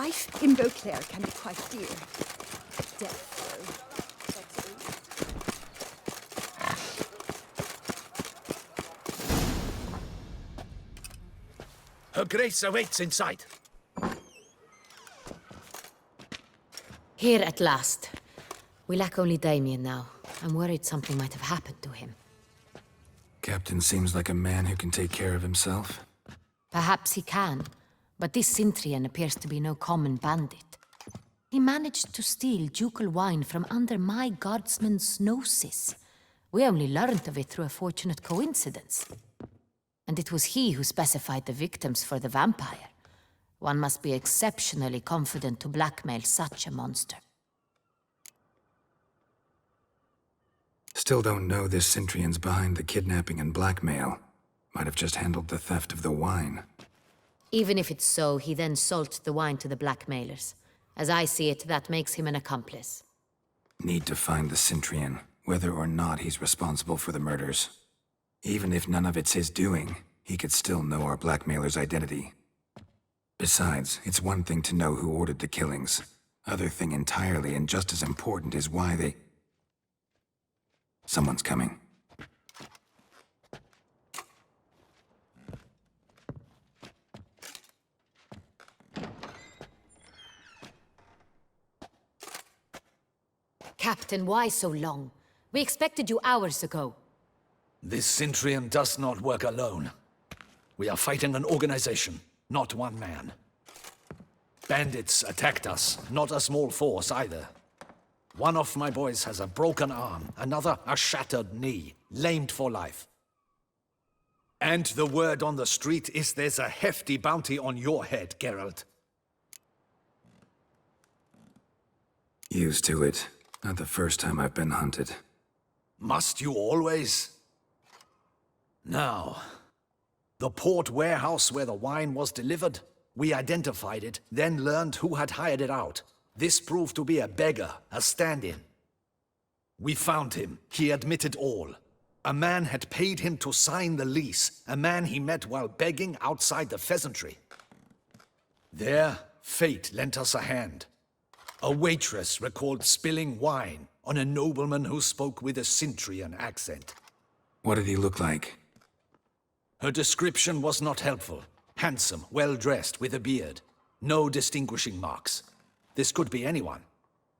Life in Beauclair can be quite dear. Death, Her Grace awaits inside. Here at last. We lack only Damien now. I'm worried something might have happened to him. Captain seems like a man who can take care of himself. Perhaps he can, but this Cintrian appears to be no common bandit. He managed to steal ducal wine from under my guardsman's noses. We only learned of it through a fortunate coincidence. And it was he who specified the victims for the vampire. One must be exceptionally confident to blackmail such a monster. Still don't know this Cintrian's behind the kidnapping and blackmail. Might have just handled the theft of the wine. Even if it's so, he then sold the wine to the blackmailers. As I see it, that makes him an accomplice. Need to find the Cintrian, whether or not he's responsible for the murders. Even if none of it's his doing, he could still know our blackmailer's identity. Besides, it's one thing to know who ordered the killings. Other thing entirely, and just as important, is why they... Someone's coming. Captain, why so long? We expected you hours ago. This Cintrian does not work alone. We are fighting an organization, not one man. Bandits attacked us, not a small force either. One of my boys has a broken arm, another a shattered knee, lamed for life. And the word on the street is there's a hefty bounty on your head, Geralt. Used to it. Not the first time I've been hunted. Must you always? Now, the port warehouse where the wine was delivered, we identified it, then learned who had hired it out. This proved to be a beggar, a stand-in. We found him. He admitted all. A man had paid him to sign the lease, a man he met while begging outside the pheasantry. There, fate lent us a hand. A waitress recalled spilling wine on a nobleman who spoke with a Cintrian accent. What did he look like? Her description was not helpful. Handsome, well-dressed, with a beard. No distinguishing marks. This could be anyone.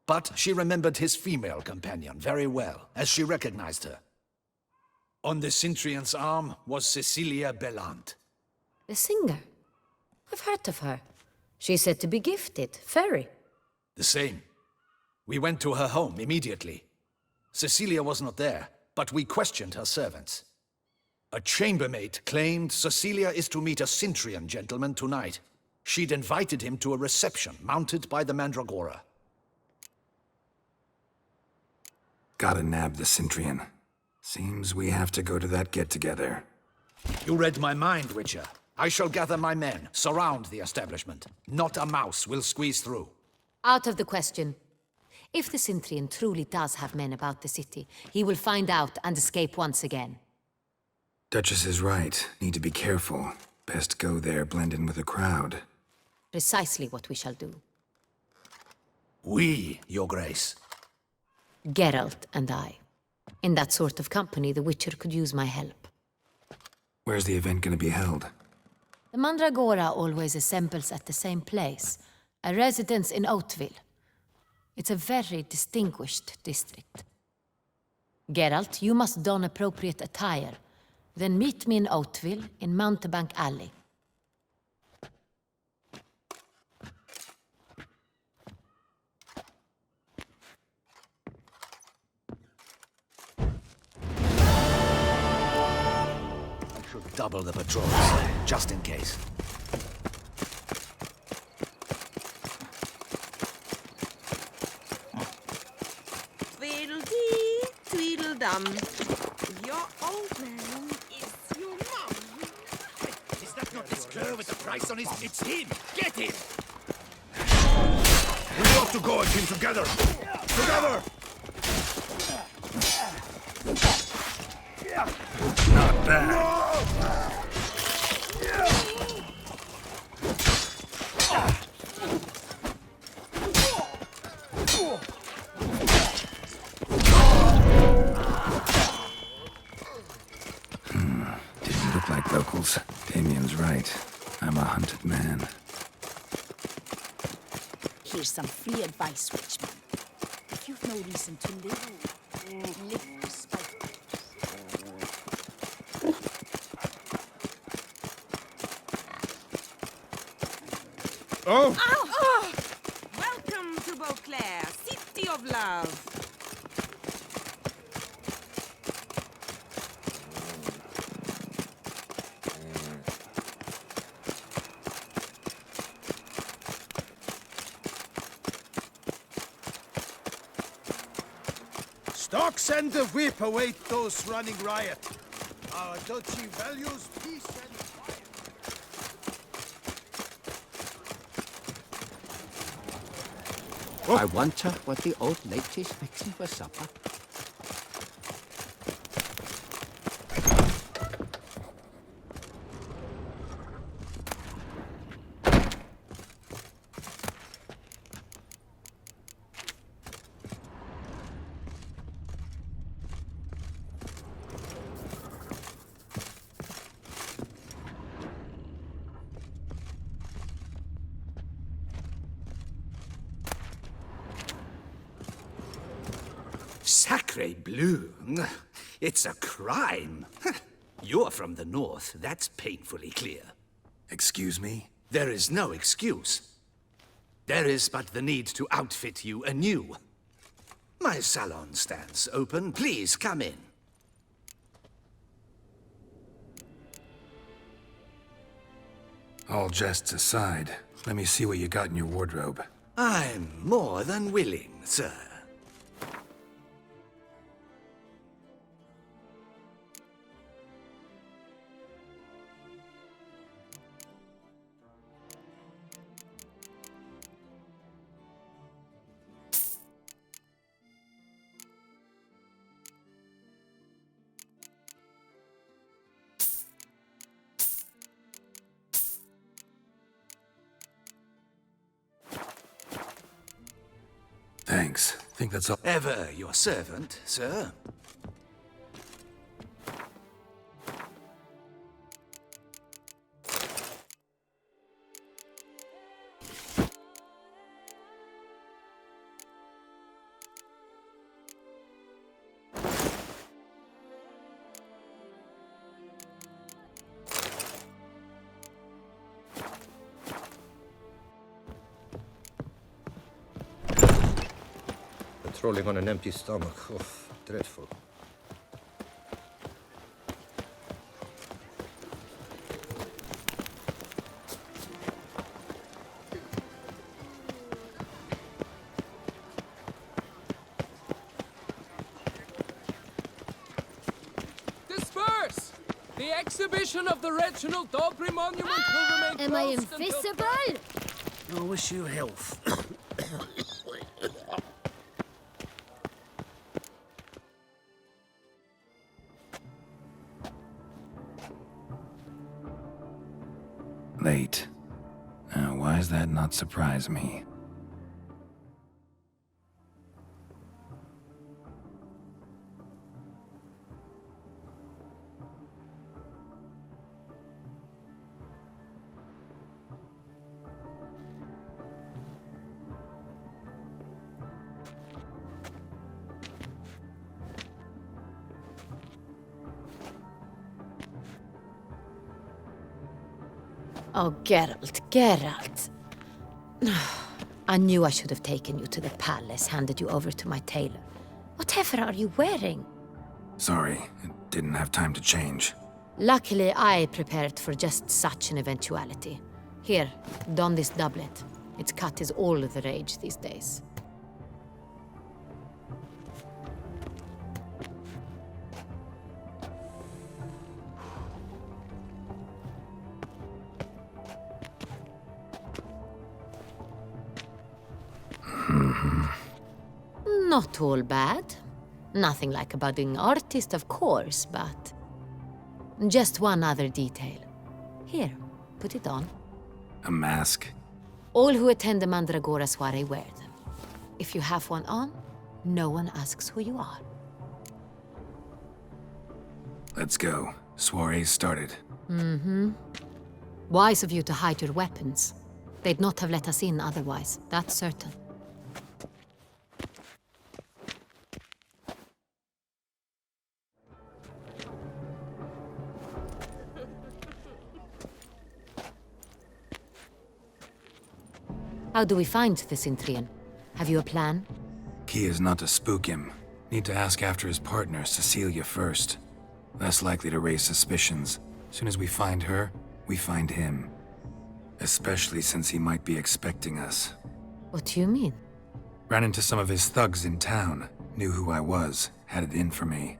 But she remembered his female companion very well, as she recognized her. On the Cintrian's arm was Cecilia Bellant. The singer? I've heard of her. She's said to be gifted, fairy. The same. We went to her home immediately. Cecilia was not there, but we questioned her servants. A chambermaid claimed Cecilia is to meet a Cintrian gentleman tonight. She'd invited him to a reception mounted by the Mandragora. Gotta nab the Cintrian. Seems we have to go to that get-together. You read my mind, Witcher. I shall gather my men, surround the establishment. Not a mouse will squeeze through. Out of the question. If the Cintrian truly does have men about the city, he will find out and escape once again. Duchess is right. Need to be careful. Best go there, blend in with the crowd. Precisely what we shall do. We, Your Grace. Geralt and I. In that sort of company, the Witcher could use my help. Where's the event gonna be held? The Mandragora always assembles at the same place, a residence in Oatville. It's a very distinguished district. Geralt, you must don appropriate attire. Then meet me in Oatville, in Mountebank Alley. I should double the patrols, just in case. Tweedledee, tweedledum. Your old man is your mum. Is that not this cur with the price on his... It's him! Get him! We got to go at him together! Together! Not bad. right. I'm a hunted man. Here's some free advice, rich man. If you've no reason to live, live despite Oh! Oh! Welcome to Beauclair, city of love. Stocks and the whip await those running riot. Our duchy values peace and quiet. I wonder what the old lady's mixing for supper. Sacre bleu! It's a crime. You're from the north, that's painfully clear. Excuse me? There is no excuse. There is but the need to outfit you anew. My salon stands open. Please come in. All jests aside, let me see what you got in your wardrobe. I'm more than willing, sir. Thanks. Think that's all. Ever your servant, sir. Patrolling on an empty stomach. Oh, dreadful. Disperse! The exhibition of the Reginald Dobry Monument will remain Am I closed until- invisible? I wish you health. Late. Now, why does that not surprise me? Oh, Geralt, Geralt. I knew I should have taken you to the palace, handed you over to my tailor. Whatever are you wearing? Sorry, it didn't have time to change. Luckily, I prepared for just such an eventuality. Here, don this doublet. Its cut is all the rage these days. Not all bad. Nothing like a budding artist, of course, but... just one other detail. Here, put it on. A mask? All who attend the Mandragora soiree wear them. If you have one on, no one asks who you are. Let's go. Soiree's started. Wise of you to hide your weapons. They'd not have let us in otherwise, that's certain. How do we find the Cintrian? Have you a plan? Key is not to spook him. Need to ask after his partner, Cecilia, first. Less likely to raise suspicions. Soon as we find her, we find him. Especially since he might be expecting us. What do you mean? Ran into some of his thugs in town. Knew who I was. Had it in for me.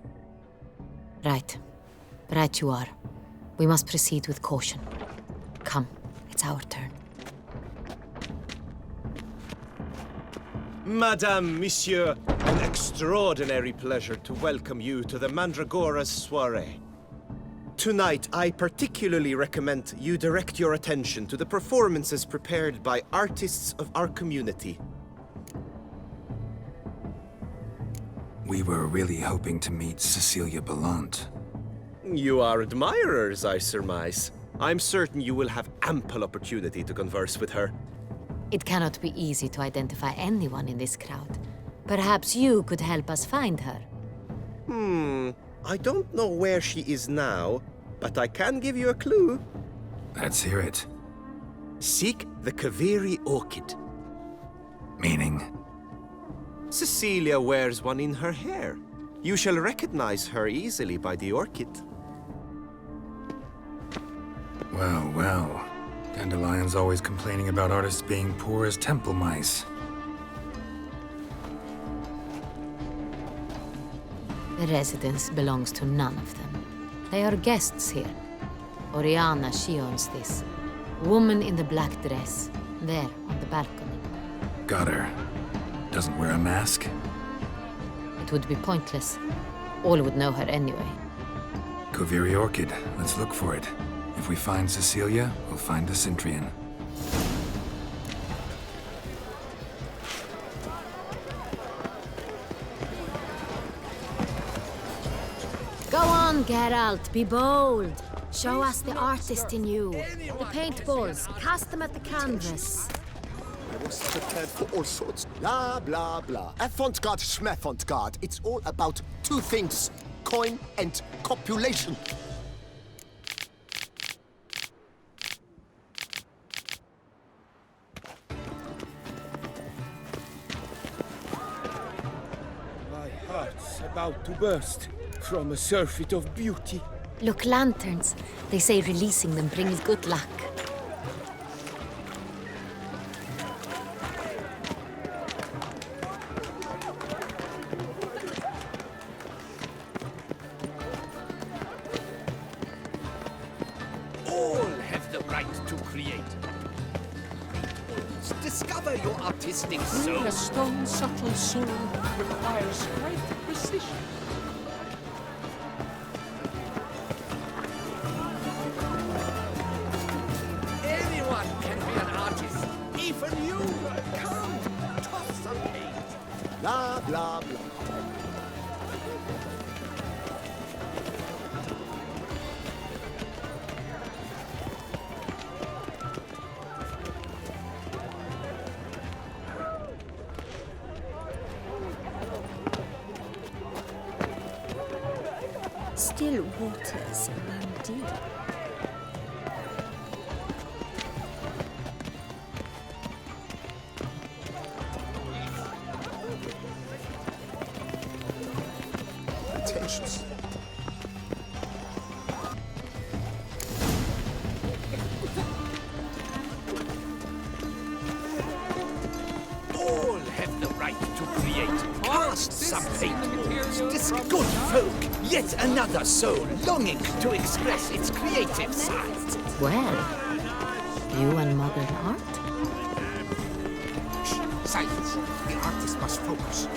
Right. Right you are. We must proceed with caution. Come, it's our turn. Madame, Monsieur, an extraordinary pleasure to welcome you to the Mandragora's soiree. Tonight, I particularly recommend you direct your attention to the performances prepared by artists of our community. We were really hoping to meet Cecilia Bellant. You are admirers, I surmise. I'm certain you will have ample opportunity to converse with her. It cannot be easy to identify anyone in this crowd. Perhaps you could help us find her. I don't know where she is now, but I can give you a clue. Let's hear it. Seek the Kaveri orchid. Meaning? Cecilia wears one in her hair. You shall recognize her easily by the orchid. Well, well. Dandelion's always complaining about artists being poor as temple mice. The residence belongs to none of them. They are guests here. Oriana, she owns this. Woman in the black dress, there on the balcony. Got her. Doesn't wear a mask? It would be pointless. All would know her anyway. Kaveri Orchid. Let's look for it. If we find Cecilia, we'll find the Cintrian. Go on, Geralt, be bold. Show us the artist in you. The paintballs, cast them at the canvas. I was prepared for all sorts. Blah, blah, blah. Avant-garde, schmavant-garde. It's all about two things. Coin and copulation. My heart's about to burst from a surfeit of beauty. Look, lanterns. They say releasing them brings good luck. All have the right to create. Discover your artistic soul. A stone subtle soul requires great precision. Anyone can be an artist. Even you. Come, toss some paint. Blah, blah, blah. Still waters run deep. Pretentious. All have the right to create. Cast some paint. This from good the folk, yet another soul longing to express its creative side. Well, you and modern art? Silence. The artist must focus.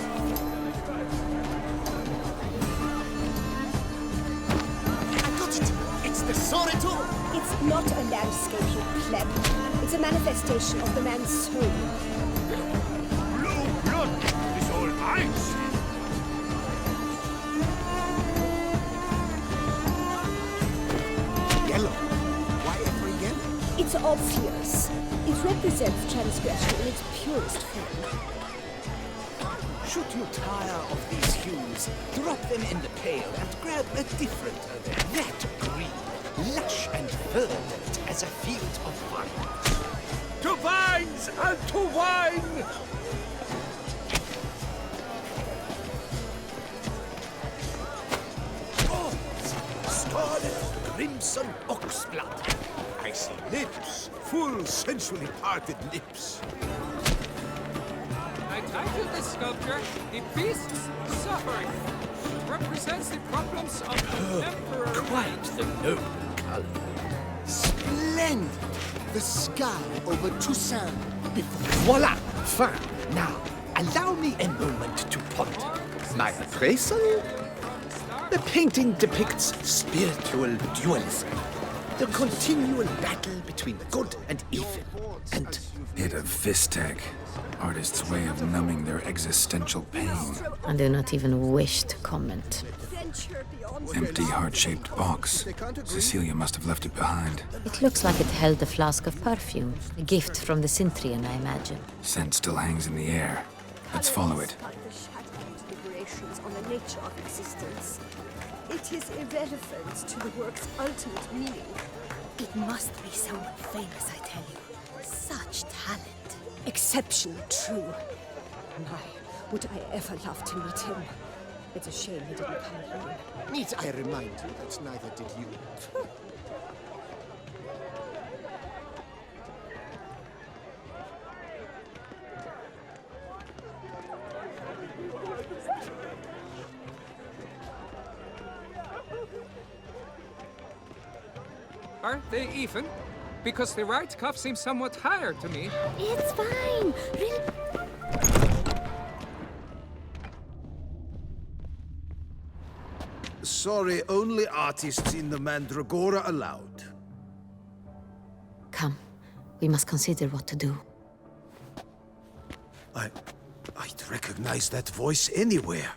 I got it! It's the Sorito! It's not a landscape, you pleb. It's a manifestation of the man's soul. Blue blood is all I see. Yellow. Why every yellow? obvious. It represents transgression in its purest form. Should you tire of these hues, drop them in the pail and grab a different other. That green, lush and verdant as a field of vines. To vines and to wine! Scarlet crimson oxblood. I see lips, full, sensually parted lips. I titled this sculpture, The Beast's Suffering. It represents the problems of contemporary... Quite the noble color. Splendid! The sky over Toussaint before. Voila! Fine. Now, allow me a moment to ponder. My appraisal? The painting depicts spiritual dualism. The continual battle between the good and evil. And Hit of Vistek. Artist's way of numbing their existential pain. I do not even wish to comment. Empty heart-shaped box. Cecilia must have left it behind. It looks like it held a flask of perfume. A gift from the Cintrian, I imagine. Scent still hangs in the air. Let's follow it. The shattering deliberations on the nature of existence. It is irrelevant to the work's ultimate meaning. It must be someone famous, I tell you. Such talent. Exceptionally true. My, would I ever love to meet him. It's a shame he didn't come alone. Need I remind you that neither did you? Aren't they even? Because the right cuff seems somewhat higher to me. It's fine. Sorry, only artists in the Mandragora allowed. Come, we must consider what to do. I'd recognize that voice anywhere.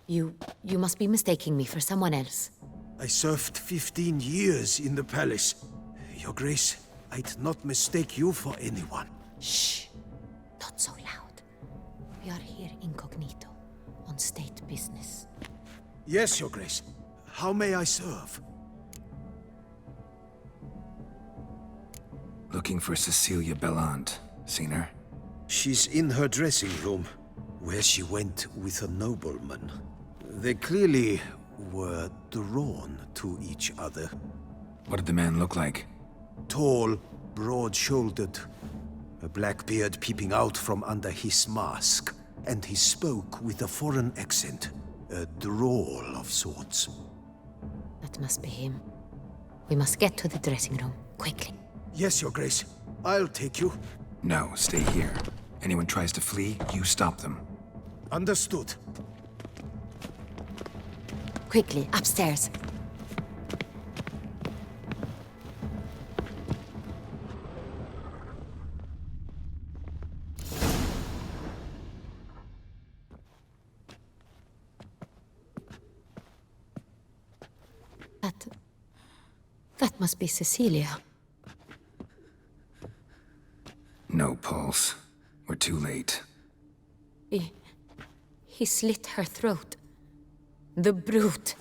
You must be mistaking me for someone else. I served 15 years in the palace. Your Grace, I'd not mistake you for anyone. Shh! Not so loud. We are here incognito, on state business. Yes, Your Grace. How may I serve? Looking for Cecilia Bellant. Seen her? She's in her dressing room, where she went with a nobleman. They clearly were drawn to each other. What did the man look like? Tall, broad-shouldered, a black beard peeping out from under his mask, and he spoke with a foreign accent, a drawl of sorts. That must be him. We must get to the dressing room, quickly. Yes, Your Grace. I'll take you. No, stay here. Anyone tries to flee, you stop them. Understood. Quickly, upstairs. That must be Cecilia. No pulse. We're too late. He slit her throat. The brute.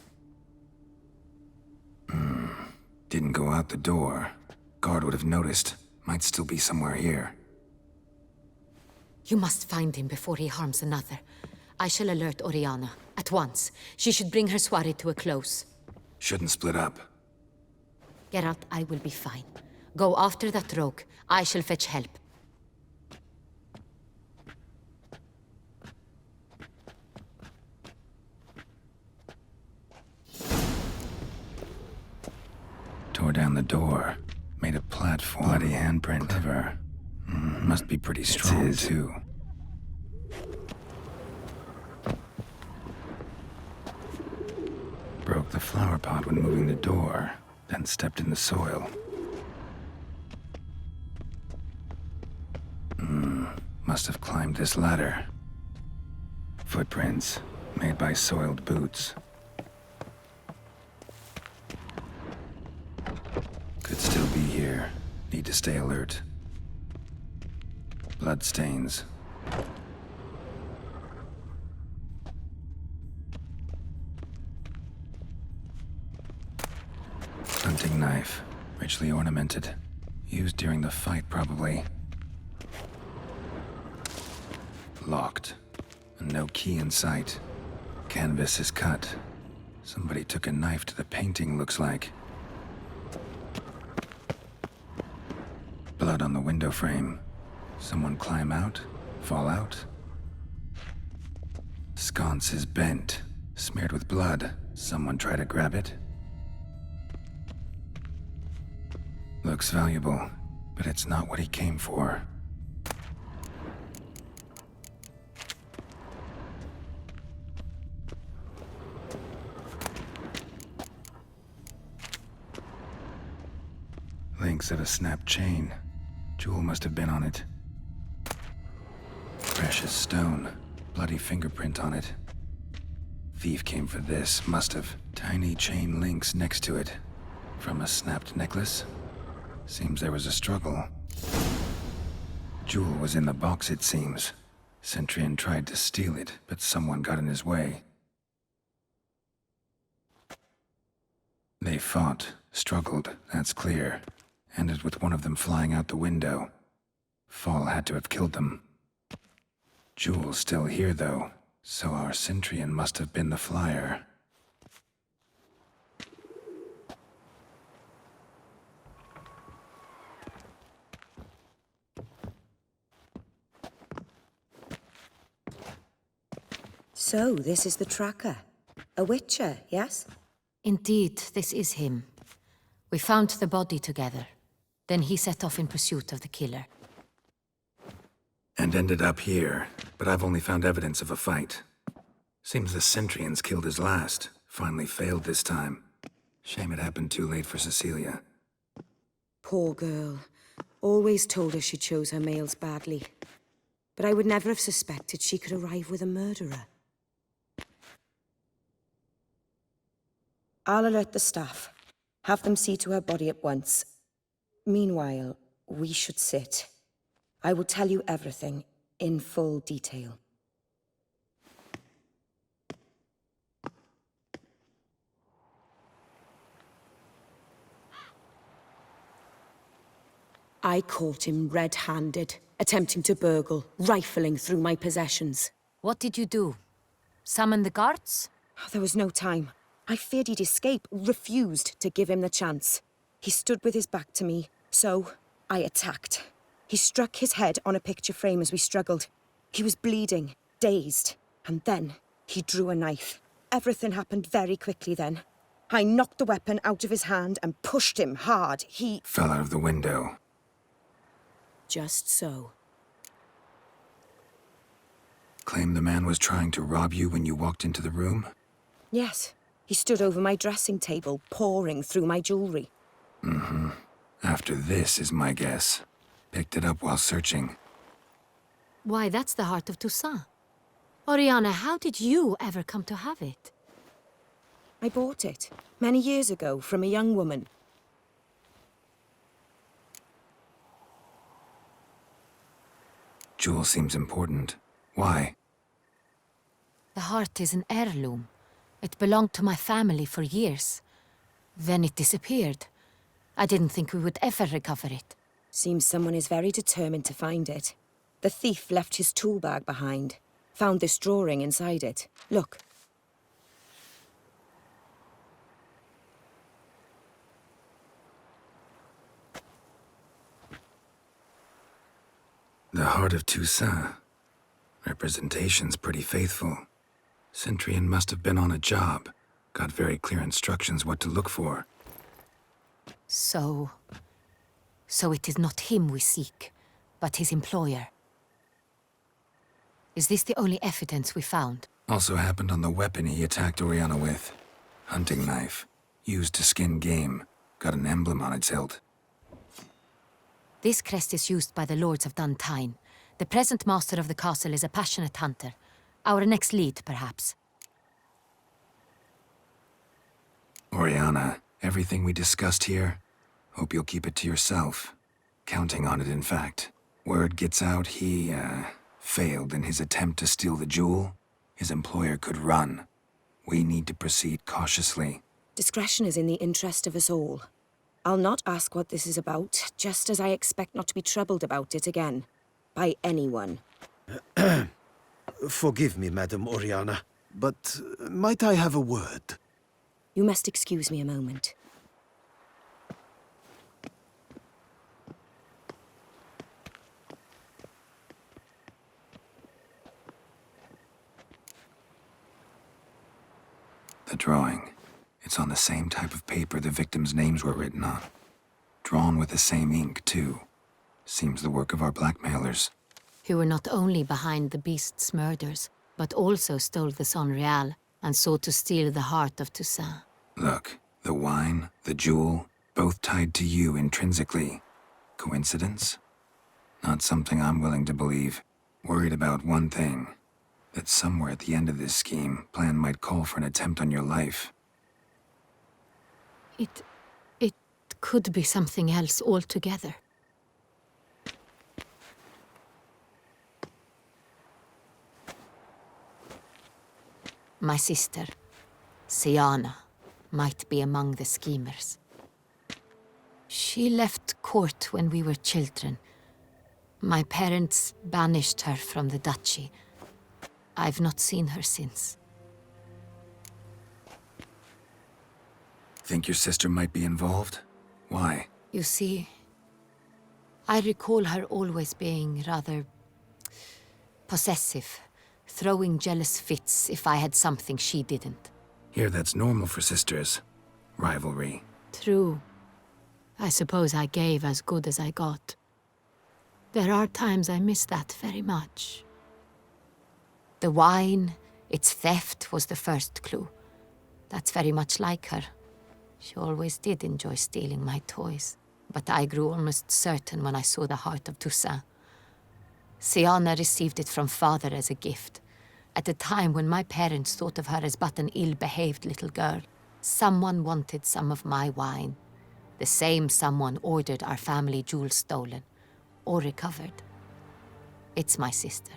Didn't go out the door. Guard would have noticed. Might still be somewhere here. You must find him before he harms another. I shall alert Oriana. At once. She should bring her soirée to a close. Shouldn't split up. Geralt, I will be fine. Go after that rogue. I shall fetch help. Tore down the door. Made a platform. Bloody handprint of her. Must be pretty strong, too. Broke the flower pot when moving the door, then stepped in the soil. Must have climbed this ladder. Footprints, made by soiled boots. Could still be here. Need to stay alert. Bloodstains. Hunting knife. Richly ornamented. Used during the fight, probably. Locked. And no key in sight. Canvas is cut. Somebody took a knife to the painting, looks like. Blood on the window frame. Someone climb out? Fall out? Sconce is bent. Smeared with blood. Someone try to grab it? Looks valuable, but it's not what he came for. Links of a snapped chain. Jewel must have been on it. Precious stone. Bloody fingerprint on it. Thief came for this, must have. Tiny chain links next to it. From a snapped necklace? Seems there was a struggle. Jewel was in the box, it seems. Centurion tried to steal it, but someone got in his way. They fought, struggled, that's clear. Ended with one of them flying out the window. Fall had to have killed them. Jewel's still here, though, so our Centurion must have been the flyer. So, this is the tracker. A witcher, yes? Indeed, this is him. We found the body together. Then he set off in pursuit of the killer. And ended up here, but I've only found evidence of a fight. Seems the Centurions killed his last. Finally failed this time. Shame it happened too late for Cecilia. Poor girl. Always told her she chose her males badly. But I would never have suspected she could arrive with a murderer. I'll alert the staff. Have them see to her body at once. Meanwhile, we should sit. I will tell you everything, in full detail. I caught him red-handed, attempting to burgle, rifling through my possessions. What did you do? Summon the guards? There was no time. I feared he'd escape, refused to give him the chance. He stood with his back to me, so I attacked. He struck his head on a picture frame as we struggled. He was bleeding, dazed, and then he drew a knife. Everything happened very quickly then. I knocked the weapon out of his hand and pushed him hard. He fell out of the window. Just so. Claim the man was trying to rob you when you walked into the room? Yes. He stood over my dressing table, pouring through my jewelry. Mm-hmm. After this is my guess. Picked it up while searching. Why, that's the heart of Toussaint. Oriana, how did you ever come to have it? I bought it, many years ago, from a young woman. Jewel seems important. Why? The heart is an heirloom. It belonged to my family for years. Then it disappeared. I didn't think we would ever recover it. Seems someone is very determined to find it. The thief left his tool bag behind. Found this drawing inside it. Look. The heart of Toussaint. Representation's pretty faithful. Centurion must have been on a job. Got very clear instructions what to look for. So it is not him we seek, but his employer. Is this the only evidence we found? Also happened on the weapon he attacked Oriana with. Hunting knife. Used to skin game. Got an emblem on its hilt. This crest is used by the lords of Untainted. The present master of the castle is a passionate hunter. Our next lead, perhaps. Oriana, everything we discussed here, hope you'll keep it to yourself. Counting on it, in fact. Word gets out he, failed in his attempt to steal the jewel. His employer could run. We need to proceed cautiously. Discretion is in the interest of us all. I'll not ask what this is about, just as I expect not to be troubled about it again. By anyone. Forgive me, Madam Oriana, but might I have a word? You must excuse me a moment. The drawing. It's on the same type of paper the victims' names were written on. Drawn with the same ink, too. Seems the work of our blackmailers. Who were not only behind the beast's murders, but also stole the Son Real and sought to steal the heart of Toussaint. Look, the wine, the jewel, both tied to you intrinsically. Coincidence? Not something I'm willing to believe. Worried about one thing. That somewhere at the end of this scheme, plan might call for an attempt on your life. It could be something else altogether. My sister, Siana, might be among the schemers. She left court when we were children. My parents banished her from the duchy. I've not seen her since. Think your sister might be involved? Why? You see, I recall her always being rather possessive, throwing jealous fits if I had something she didn't. Here, that's normal for sisters. Rivalry. True. I suppose I gave as good as I got. There are times I miss that very much. The wine, its theft, was the first clue. That's very much like her. She always did enjoy stealing my toys. But I grew almost certain when I saw the heart of Toussaint. Siana received it from father as a gift. At a time when my parents thought of her as but an ill-behaved little girl. Someone wanted some of my wine. The same someone ordered our family jewels stolen. Or recovered. It's my sister.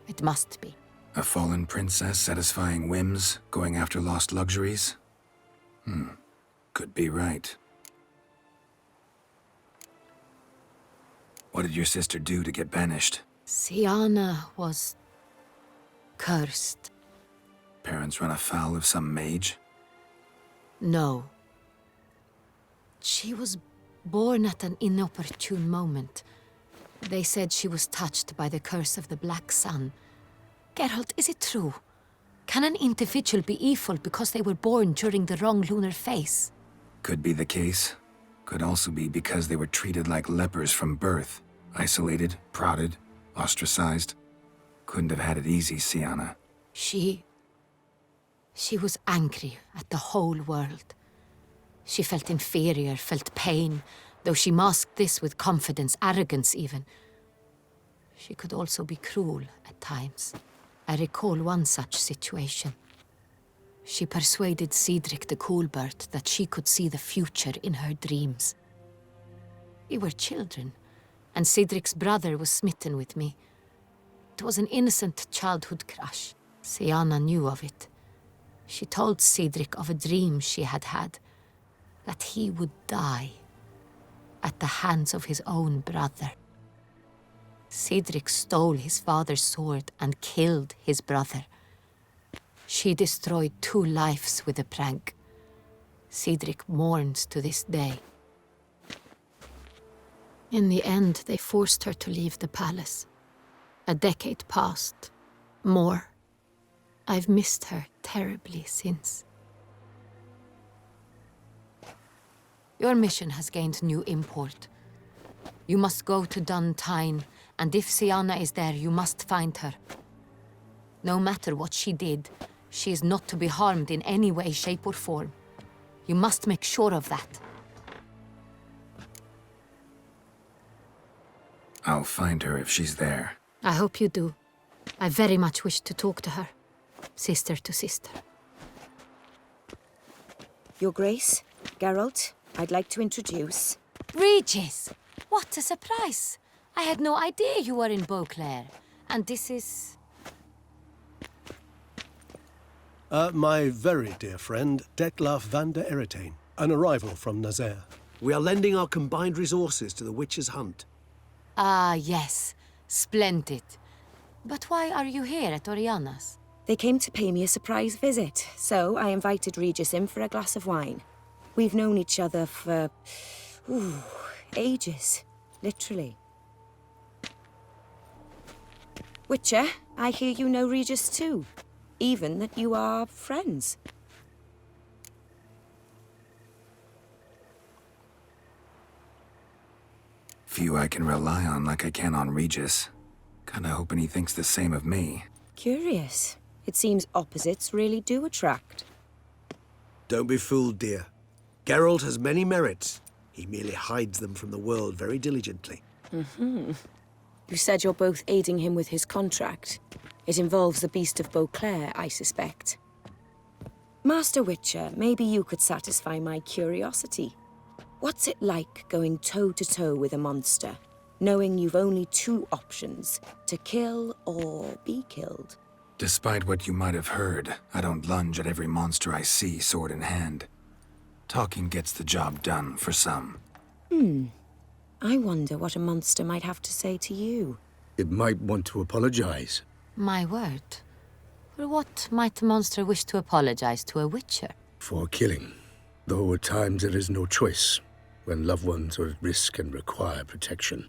It must be. A fallen princess satisfying whims, going after lost luxuries? Could be right. What did your sister do to get banished? Siana was cursed. Parents run afoul of some mage? No. She was born at an inopportune moment. They said she was touched by the curse of the Black Sun. Geralt, is it true? Can an individual be evil because they were born during the wrong lunar phase? Could be the case. Could also be because they were treated like lepers from birth. Isolated, prodded, ostracized. Couldn't have had it easy, Siana. She was angry at the whole world. She felt inferior, felt pain, though she masked this with confidence, arrogance even. She could also be cruel at times. I recall one such situation. She persuaded Cedric the Coolbird that she could see the future in her dreams. We were children, and Cedric's brother was smitten with me. It was an innocent childhood crush. Siana knew of it. She told Cedric of a dream she had had, that he would die at the hands of his own brother. Cedric stole his father's sword and killed his brother. She destroyed 2 lives with a prank. Cedric mourns to this day. In the end, they forced her to leave the palace. A decade passed. More. I've missed her terribly since. Your mission has gained new import. You must go to Untainted, and if Siana is there, you must find her. No matter what she did, she is not to be harmed in any way, shape, or form. You must make sure of that. I'll find her if she's there. I hope you do. I very much wish to talk to her. Sister to sister. Your Grace, Geralt, I'd like to introduce... Regis! What a surprise! I had no idea you were in Beauclair. And this is... My very dear friend, Detlaf van der Eritain, an arrival from Nazaire. We are lending our combined resources to the Witcher's hunt. Ah, yes. Splendid. But why are you here at Oriana's? They came to pay me a surprise visit, so I invited Regis in for a glass of wine. We've known each other for... ages. Literally. Witcher, I hear you know Regis too. Even that you are friends. Few I can rely on like I can on Regis. Kinda hoping he thinks the same of me. Curious. It seems opposites really do attract. Don't be fooled, dear. Geralt has many merits. He merely hides them from the world very diligently. You said you're both aiding him with his contract. It involves the Beast of Beauclair, I suspect. Master Witcher, maybe you could satisfy my curiosity. What's it like going toe-to-toe with a monster, knowing you've only two options, to kill or be killed? Despite what you might have heard, I don't lunge at every monster I see sword in hand. Talking gets the job done for some. I wonder what a monster might have to say to you. It might want to apologize. My word. For what might a monster wish to apologize to a witcher? For killing. Though at times there is no choice, when loved ones are at risk and require protection.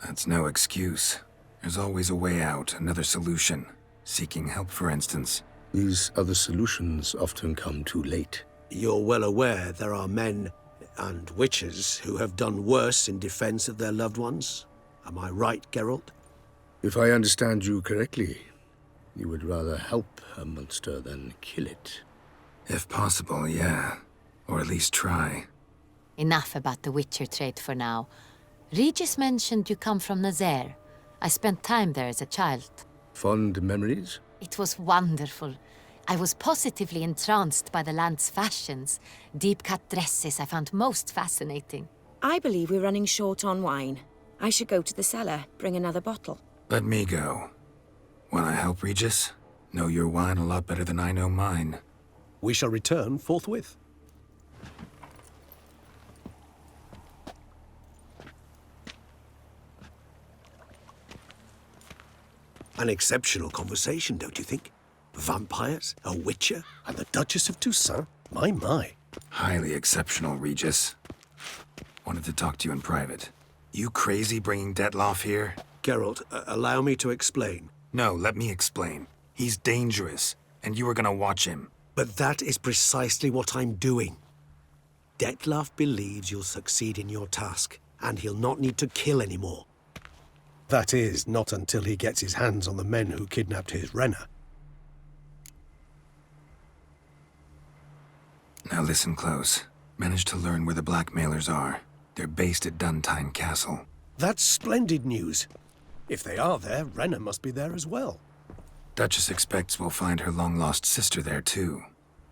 That's no excuse. There's always a way out, another solution. Seeking help, for instance. These other solutions often come too late. You're well aware there are men and witches who have done worse in defense of their loved ones. Am I right, Geralt? If I understand you correctly, you would rather help a monster than kill it. If possible, yeah. Or at least try. Enough about the witcher trait for now. Regis mentioned you come from Nazaire. I spent time there as a child. Fond memories? It was wonderful. I was positively entranced by the land's fashions. Deep-cut dresses I found most fascinating. I believe we're running short on wine. I should go to the cellar, bring another bottle. Let me go. Want to help, Regis? Know your wine a lot better than I know mine. We shall return forthwith. An exceptional conversation, don't you think? Vampires, a witcher, And the Duchess of Toussaint? My. Highly exceptional, Regis. Wanted to talk to you in private. You crazy bringing Detlaf here? Geralt, allow me to explain. No, let me explain. He's dangerous, and you are gonna watch him. But that is precisely what I'm doing. Detlaf believes you'll succeed in your task, and he'll not need to kill anymore. That is, not until he gets his hands on the men who kidnapped his Renner. Now listen close. Managed to learn where the blackmailers are. They're based at Untainted Castle. That's splendid news. If they are there, Renner must be there as well. Duchess expects we'll find her long-lost sister there, too.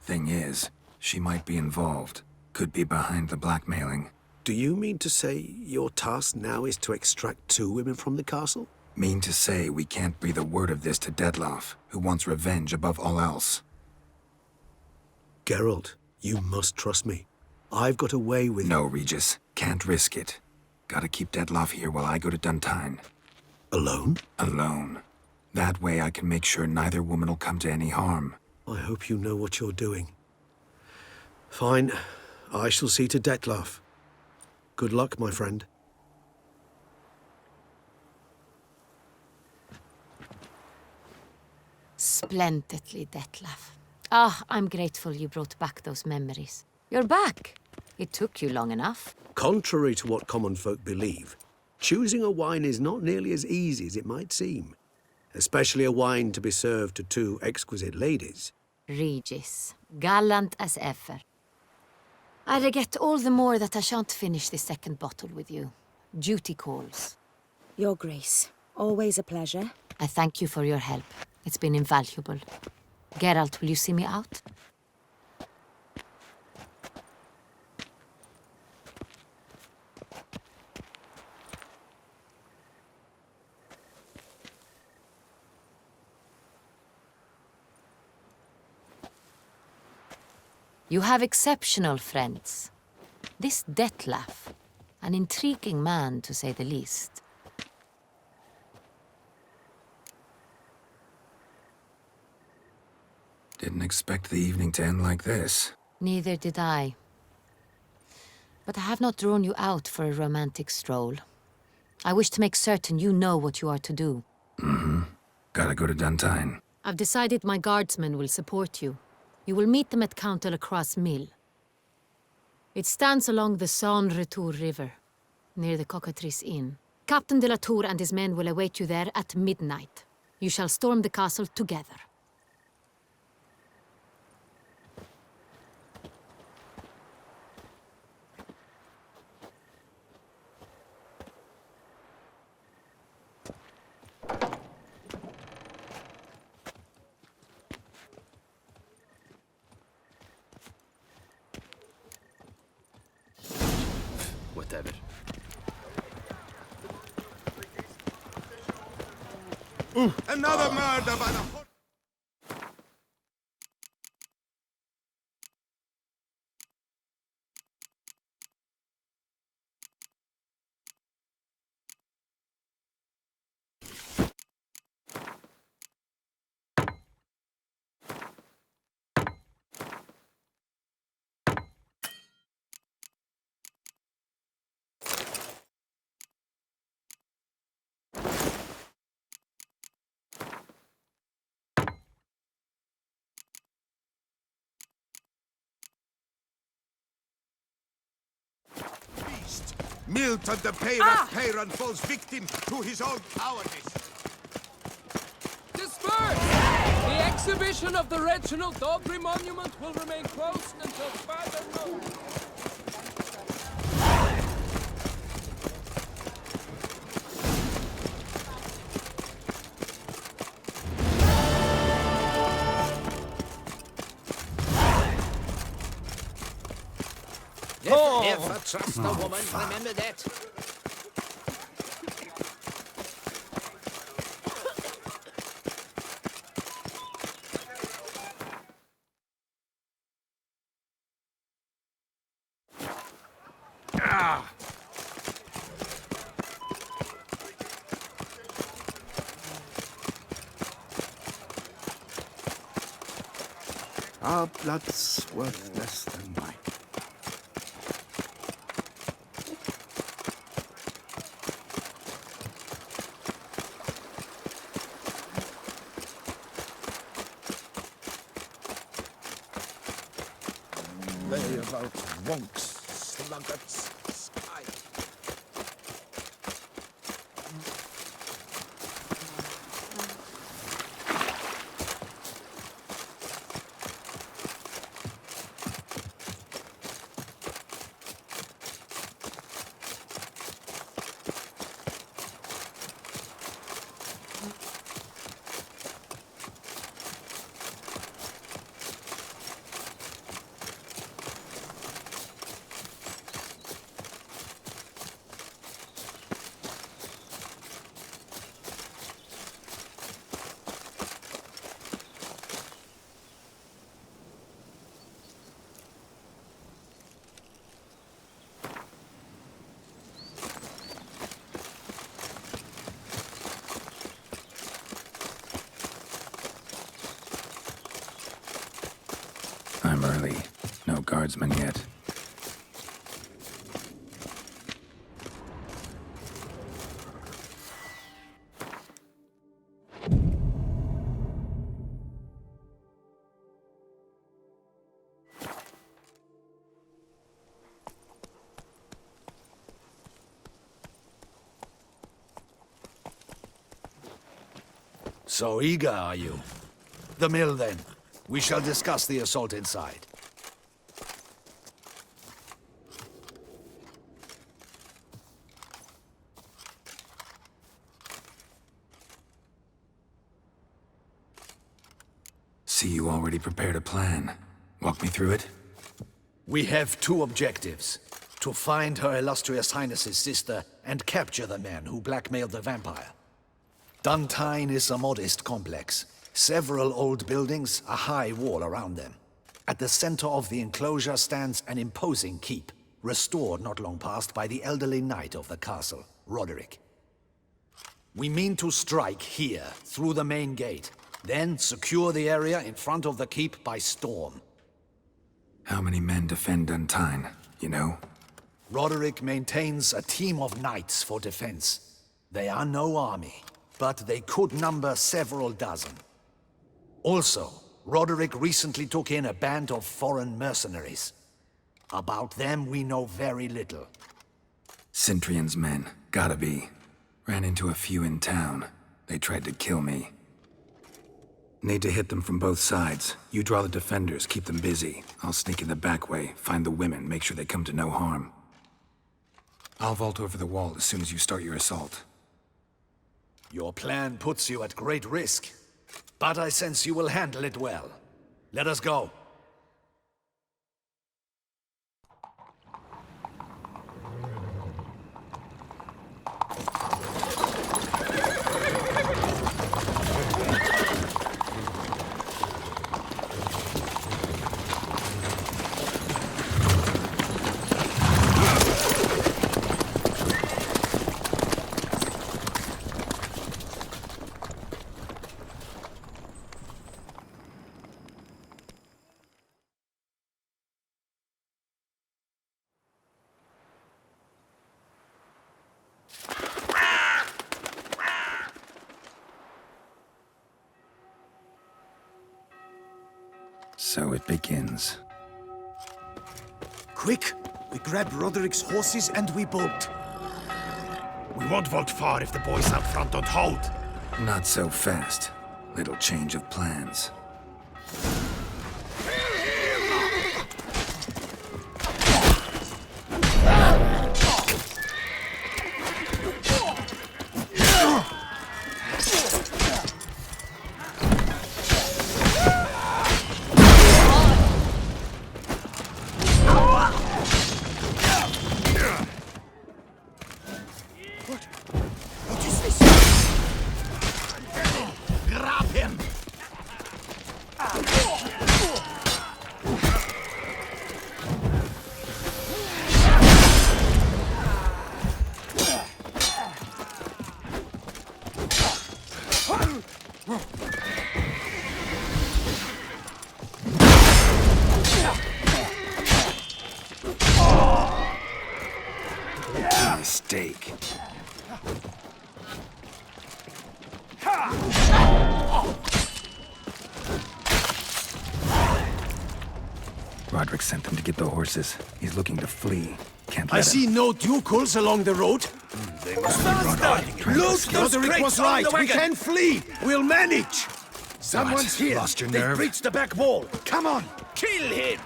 Thing is, she might be involved. Could be behind the blackmailing. Do you mean to say your task now is to extract 2 women from the castle? Mean to say we can't breathe a word of this to Detlaf, who wants revenge above all else. Geralt, you must trust me. I've got a way with... No, Regis. Can't risk it. Gotta keep Detlaf here while I go to Duntain. Alone? Alone. That way I can make sure neither woman will come to any harm. I hope you know what you're doing. Fine. I shall see to Detlaf. Good luck, my friend. Splendidly, Detlaf. Ah, I'm grateful you brought back those memories. You're back. It took you long enough. Contrary to what common folk believe, choosing a wine is not nearly as easy as it might seem. Especially a wine to be served to 2 exquisite ladies. Regis, gallant as ever. I regret all the more that I shan't finish this second bottle with you. Duty calls. Your Grace, always a pleasure. I thank you for your help. It's been invaluable. Geralt, will you see me out? You have exceptional friends. This Detlef, an intriguing man to say the least. Didn't expect the evening to end like this. Neither did I. But I have not drawn you out for a romantic stroll. I wish to make certain you know what you are to do. Mm-hmm. Gotta go to Duntine. I've decided my guardsmen will support you. You will meet them at Count Delacroix' mill. It stands along the Saône-Retour River, near the Cockatrice Inn. Captain de la Tour and his men will await you there at midnight. You shall storm the castle together. Whatever. Another murder by the... Milton the Peyran falls victim to his own cowardice. Disperse! The exhibition of the Reginald Dogry Monument will remain closed until further notice. Never trust a woman, remember that. Our blood's worth less than mine. Lay about wonks, sluggards, sky. I'm early. No guardsmen yet. So eager, are you? The mill, then. We shall discuss the assault inside. See, you already prepared a plan. Walk me through it? We have two objectives. To find Her Illustrious Highness's sister and capture the man who blackmailed the vampire. Duntine is a modest complex. Several old buildings, a high wall around them. At the center of the enclosure stands an imposing keep, restored not long past by the elderly knight of the castle, Roderick. We mean to strike here, through the main gate, then secure the area in front of the keep by storm. How many men defend Untainted, you know? Roderick maintains a team of knights for defense. They are no army, but they could number several dozen. Also, Roderick recently took in a band of foreign mercenaries. About them we know very little. Cintrian's men, gotta be. Ran into a few in town. They tried to kill me. Need to hit them from both sides. You draw the defenders, keep them busy. I'll sneak in the back way, find the women, make sure they come to no harm. I'll vault over the wall as soon as you start your assault. Your plan puts you at great risk, but I sense you will handle it well. Let us go. So it begins. Quick! We grab Roderick's horses and we bolt. We won't vault far if the boys out front don't hold. Not so fast. Little change of plans. Mistake. Roderick sent them to get the horses. He's looking to flee. Can't let I him. see no ducals along the road. They must be running. Loot those Roderick was right. We can flee. We'll manage. Someone's here. Lost your They've nerve? breached the back wall. Come on, kill him!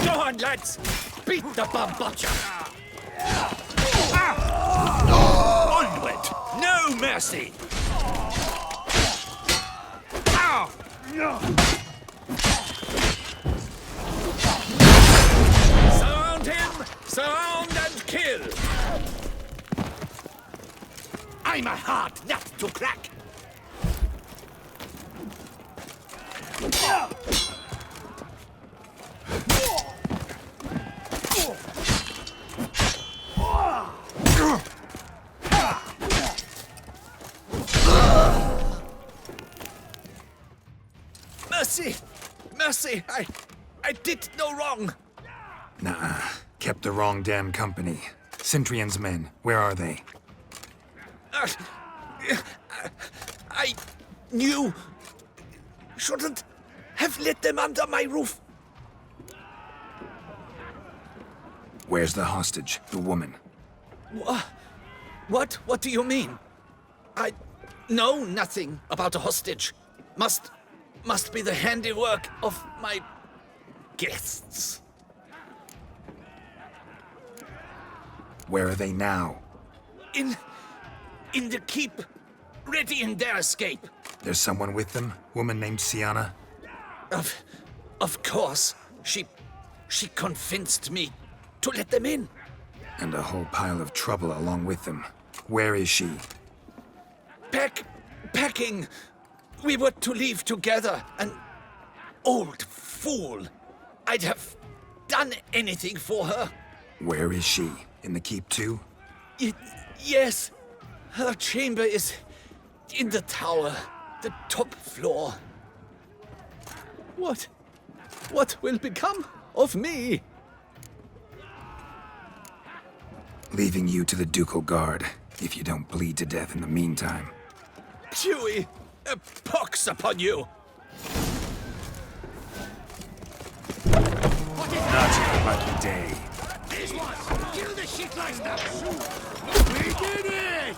Go on, lads! Beat the bum butcher! Onward! No mercy! Surround him! Surround and kill! I'm a hard nut to crack! Mercy! Mercy! I did no wrong! Nuh-uh. Kept the wrong damn company. Cintrian's men, where are they? I knew... shouldn't have let them under my roof. Where's the hostage, the woman? What? What do you mean? I know nothing about a hostage. Must be the handiwork of my guests. Where are they now? In the keep, ready in their escape. There's someone with them? Woman named Sienna? Of course. She convinced me to let them in. And a whole pile of trouble along with them. Where is she? Packing. We were to leave together. An old fool. I'd have done anything for her. Where is she? In the keep too? Yes. Her chamber is in the tower, the top floor. What? What will become of me? Leaving you to the ducal guard, if you don't bleed to death in the meantime. Chewie, a pox upon you! Not your lucky day. This one! Kill the shit like that! We did it!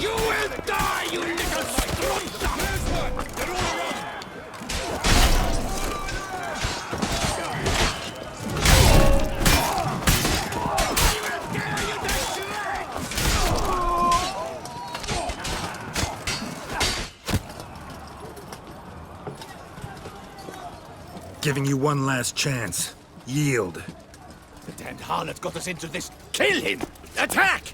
You will die, you little strunter! They're all around! Giving you one last chance. Yield. The damned harlot got us into this. Kill him! Attack!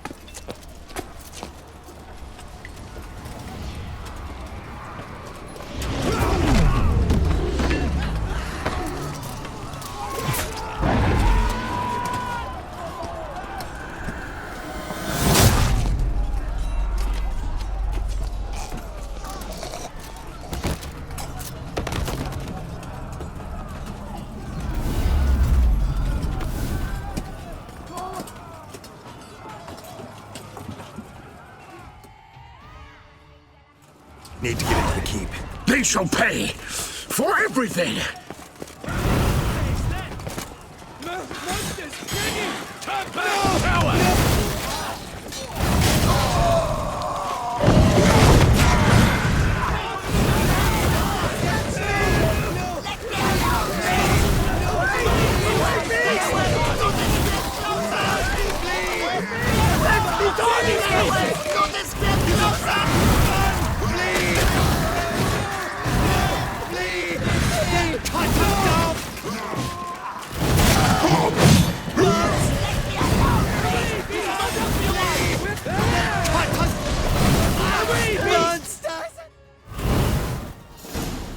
Need to get into the keep. They shall pay for everything! Monsters! Ready! Turn back! Tower!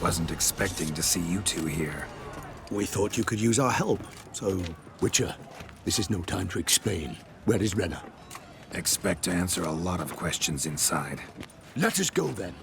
Wasn't expecting to see you two here. We thought you could use our help, so... Witcher, this is no time to explain. Where is Renna? Expect to answer a lot of questions inside. Let us go then.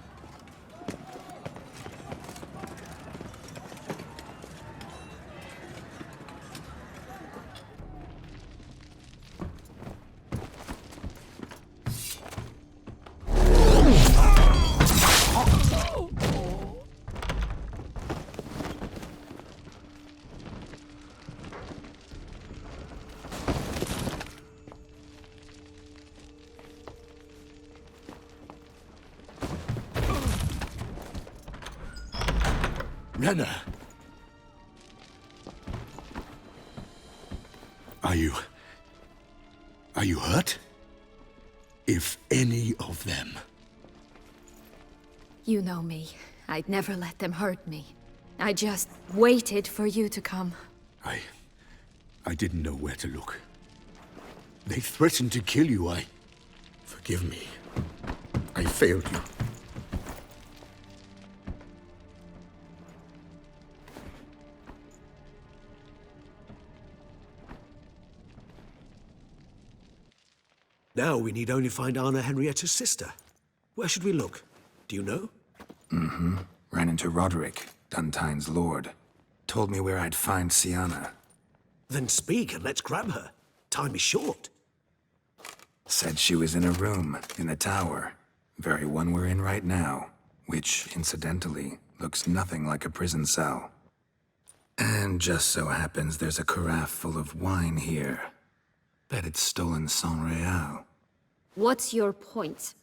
Renna! Are you hurt? If any of them. You know me. I'd never let them hurt me. I just waited for you to come. I didn't know where to look. They threatened to kill you. Forgive me. I failed you. Now we need only find Anna Henrietta's sister. Where should we look? Do you know? Mm-hmm. Ran into Roderick, Duntein's lord. Told me where I'd find Sienna. Then speak and let's grab her. Time is short. Said she was in a room in the tower. Very one we're in right now. Which, incidentally, looks nothing like a prison cell. And just so happens there's a carafe full of wine here. Bet it's stolen San Real. What's your point?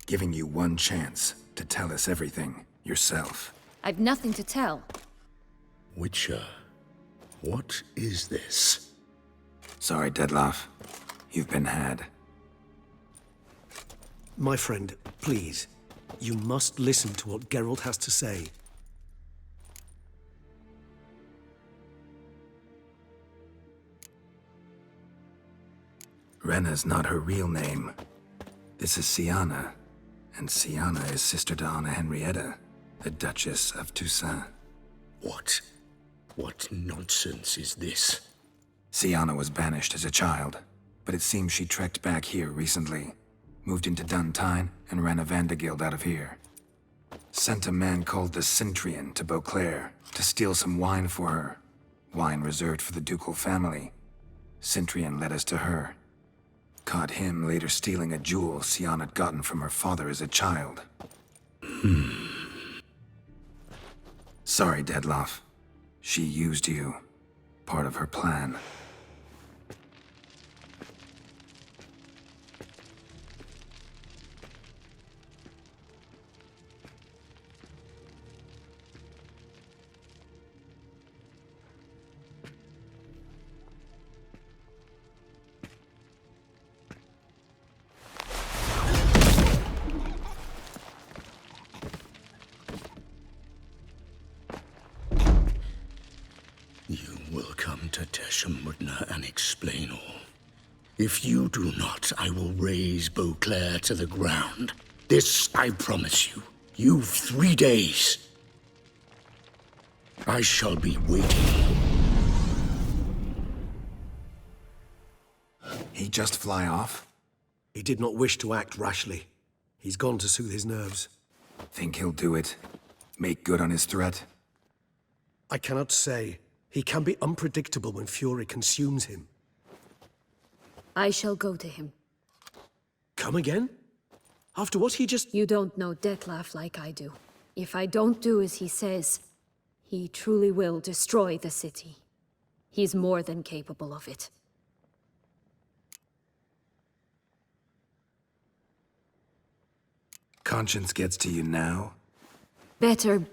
Giving you one chance to tell us everything yourself. I've nothing to tell. Witcher, what is this? Sorry, Dettlaff. You've been had. My friend, please. You must listen to what Geralt has to say. Renna's not her real name. This is Siana, and Siana is sister to Anna Henrietta, the Duchess of Toussaint. What? What nonsense is this? Siana was banished as a child, but it seems she trekked back here recently, moved into Untainted, and ran a Vandergild out of here. Sent a man called the Cintrian to Beauclair to steal some wine for her. Wine reserved for the ducal family. Cintrian led us to her. Caught him later stealing a jewel Siana had gotten from her father as a child. Sorry, Dedloff. She used you. Part of her plan. You will come to Teshamudna and explain all. If you do not, I will raze Beauclair to the ground. This I promise you. You've 3 days. I shall be waiting. He just fly off? He did not wish to act rashly. He's gone to soothe his nerves. Think he'll do it? Make good on his threat? I cannot say. He can be unpredictable when fury consumes him. I shall go to him. Come again? After what he just... You don't know Detlef like I do. If I don't do as he says, he truly will destroy the city. He's more than capable of it. Conscience gets to you now? Better...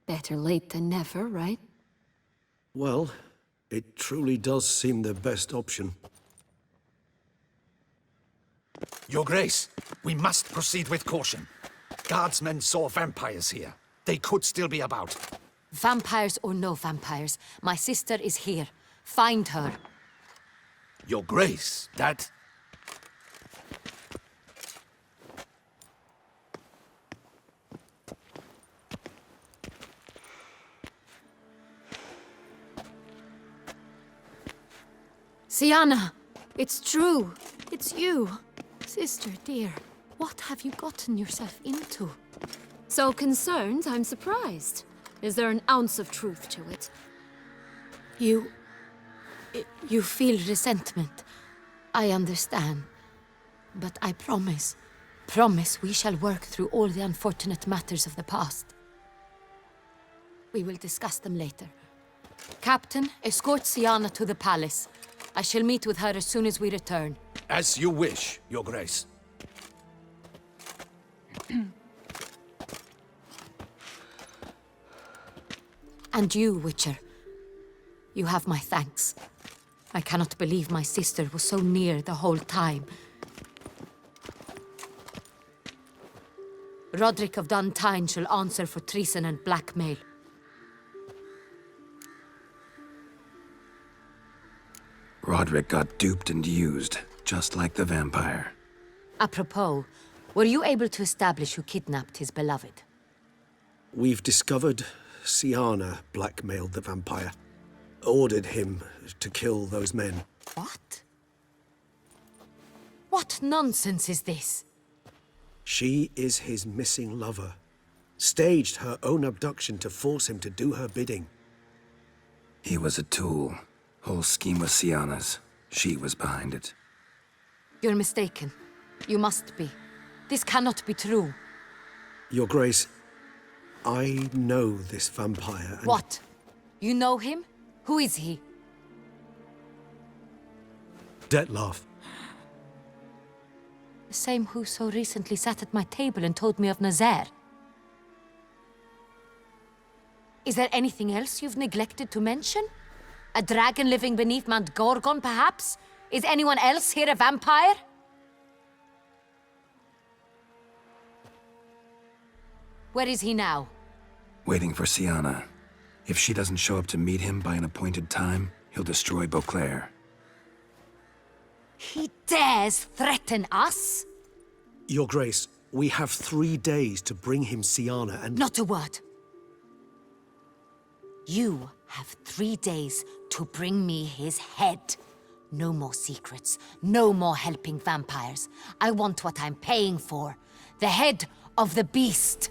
better late than never, right? Well, it truly does seem the best option. Your Grace, we must proceed with caution. Guardsmen saw vampires here. They could still be about. Vampires or no vampires, my sister is here. Find her. Your Grace, that... Siana! It's true! It's you! Sister, dear, what have you gotten yourself into? So concerned, I'm surprised. Is there an ounce of truth to it? You feel resentment. I understand. But I promise we shall work through all the unfortunate matters of the past. We will discuss them later. Captain, escort Siana to the palace. I shall meet with her as soon as we return. As you wish, Your Grace. And you, Witcher. You have my thanks. I cannot believe my sister was so near the whole time. Roderick of Duntyne shall answer for treason and blackmail. Roderick got duped and used, just like the vampire. Apropos, were you able to establish who kidnapped his beloved? We've discovered Siana blackmailed the vampire. Ordered him to kill those men. What? What nonsense is this? She is his missing lover. Staged her own abduction to force him to do her bidding. He was a tool. Whole scheme was Siana's. She was behind it. You're mistaken. You must be. This cannot be true. Your Grace, I know this vampire and... What? You know him? Who is he? Detlef. The same who so recently sat at my table and told me of Nazaire. Is there anything else you've neglected to mention? A dragon living beneath Mount Gorgon, perhaps? Is anyone else here a vampire? Where is he now? Waiting for Siana. If she doesn't show up to meet him by an appointed time, he'll destroy Beauclair. He dares threaten us? Your Grace, we have 3 days to bring him Siana and... Not a word. You have 3 days to bring me his head. No more secrets. No more helping vampires. I want what I'm paying for. The head of the beast.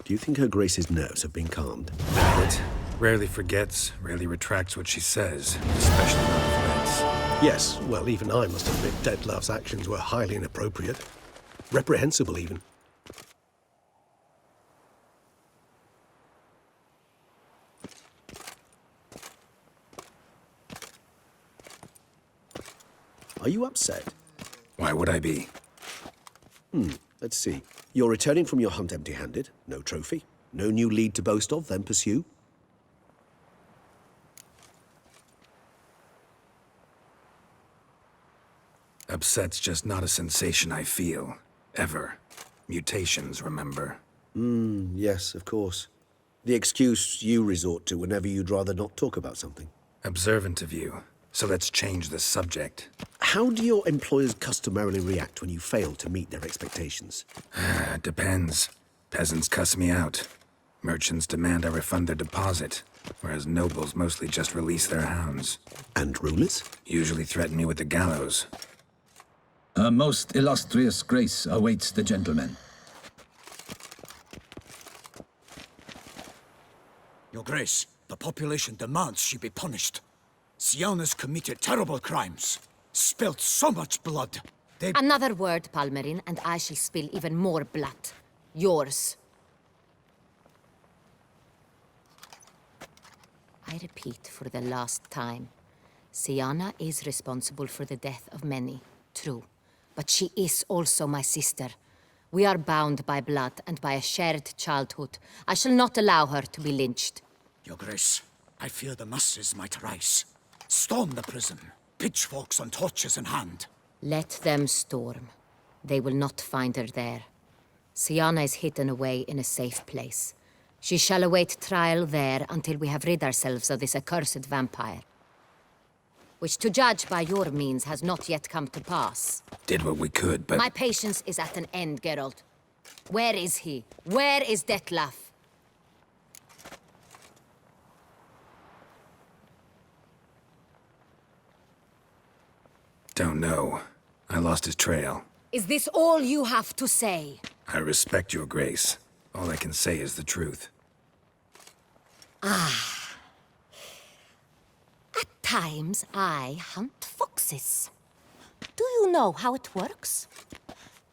Do you think Her Grace's nerves have been calmed? But rarely forgets, rarely retracts what she says, especially on threats. Yes, well, even I must admit Detlef's actions were highly inappropriate. Reprehensible, even. Are you upset? Why would I be? Let's see. You're returning from your hunt empty-handed. No trophy. No new lead to boast of, then pursue. Upset's just not a sensation I feel. Ever. Mutations, remember? Yes, of course. The excuse you resort to whenever you'd rather not talk about something. Observant of you. So let's change the subject. How do your employers customarily react when you fail to meet their expectations? Depends. Peasants cuss me out. Merchants demand I refund their deposit, whereas nobles mostly just release their hounds. And rulers? Usually threaten me with the gallows. A most illustrious grace awaits the gentleman. Your Grace, the population demands she be punished. Siana's committed terrible crimes. Spilt so much blood. Another word, Palmerin, and I shall spill even more blood. Yours. I repeat for the last time. Siana is responsible for the death of many, true. But she is also my sister. We are bound by blood and by a shared childhood. I shall not allow her to be lynched. Your Grace, I fear the masses might rise. Storm the prison, pitchforks and torches in hand. Let them storm. They will not find her there. Siana is hidden away in a safe place. She shall await trial there until we have rid ourselves of this accursed vampire. Which, to judge by your means, has not yet come to pass. Did what we could, but... My patience is at an end, Geralt. Where is he? Where is Detlef? Don't know. I lost his trail. Is this all you have to say? I respect your grace. All I can say is the truth. At times, I hunt foxes. Do you know how it works?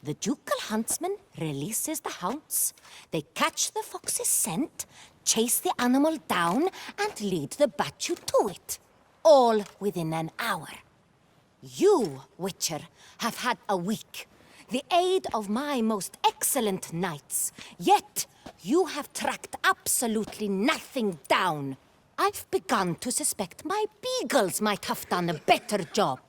The ducal huntsman releases the hounds. They catch the fox's scent, chase the animal down, and lead the Bachu to it. All within an hour. You, Witcher, have had a week. The aid of my most excellent knights. Yet, you have tracked absolutely nothing down. I've begun to suspect my beagles might have done a better job.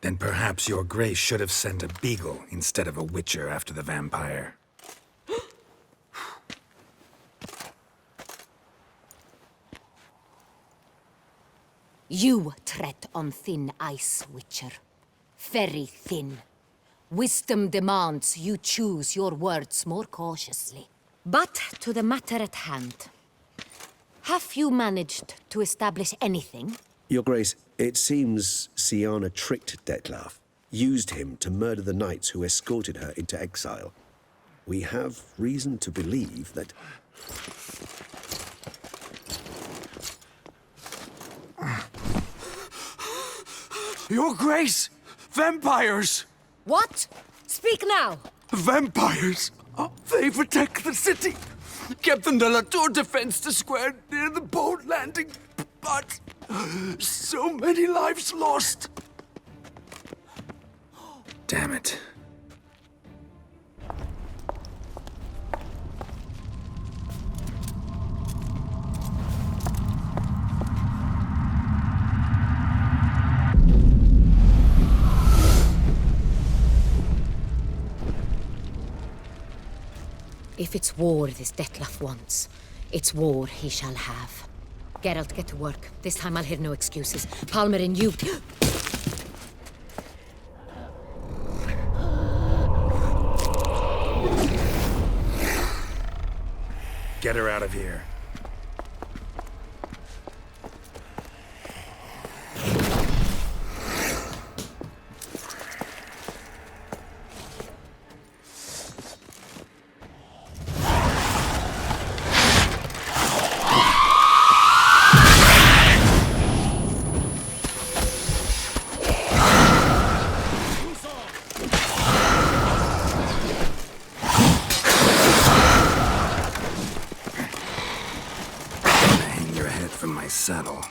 Then perhaps your grace should have sent a beagle instead of a witcher after the vampire. You tread on thin ice, Witcher. Very thin. Wisdom demands you choose your words more cautiously. But to the matter at hand. Have you managed to establish anything? Your Grace, it seems Siana tricked Detlef, used him to murder the knights who escorted her into exile. We have reason to believe that... Your Grace! Vampires! What? Speak now! Vampires! Oh, they protect the city! Captain de la Tour defends the square near the boat landing, but... so many lives lost! Damn it. If it's war this Detlef wants, it's war he shall have. Geralt, get to work. This time I'll hear no excuses. Palmer and you... Get her out of here. From my saddle.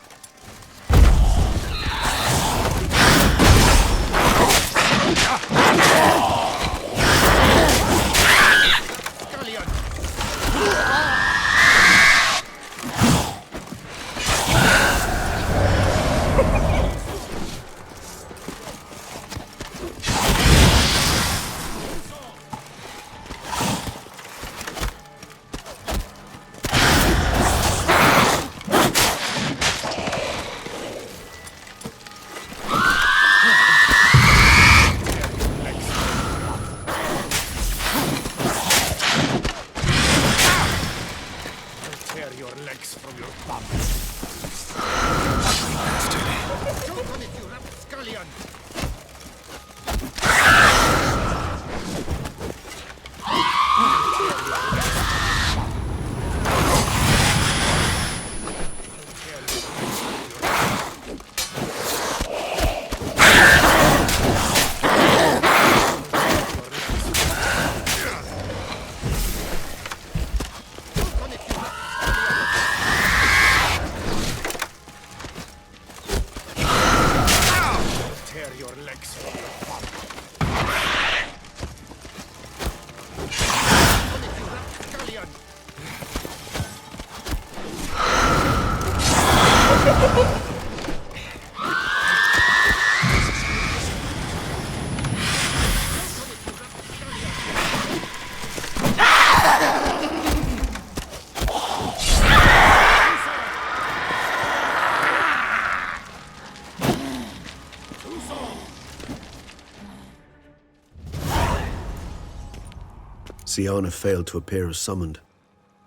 Siana failed to appear as summoned.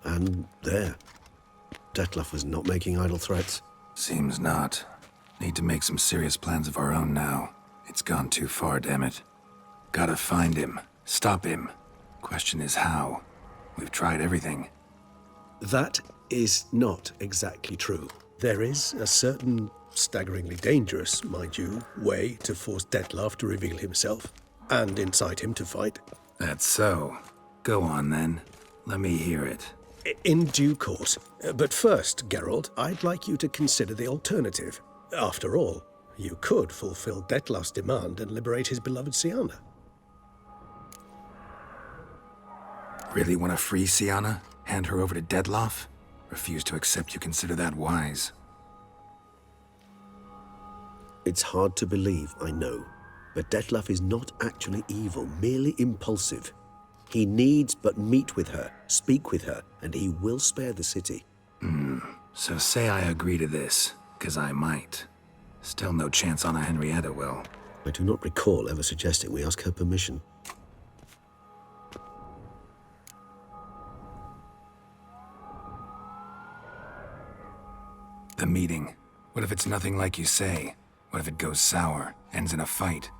And there. Detlef was not making idle threats. Seems not. Need to make some serious plans of our own now. It's gone too far, damn it. Gotta find him. Stop him. Question is how. We've tried everything. That is not exactly true. There is a certain, staggeringly dangerous, mind you, way to force Detlef to reveal himself, and incite him to fight. That's so. Go on, then. Let me hear it. In due course. But first, Geralt, I'd like you to consider the alternative. After all, you could fulfill Detlef's demand and liberate his beloved Siana. Really want to free Siana? Hand her over to Detlef? Refuse to accept you consider that wise. It's hard to believe, I know. But Detlef is not actually evil, merely impulsive. He needs but meet with her, speak with her, and he will spare the city. So say I agree to this, 'cause I might. Still no chance Anna Henrietta will. I do not recall ever suggesting we ask her permission. The meeting. What if it's nothing like you say? What if it goes sour, ends in a fight?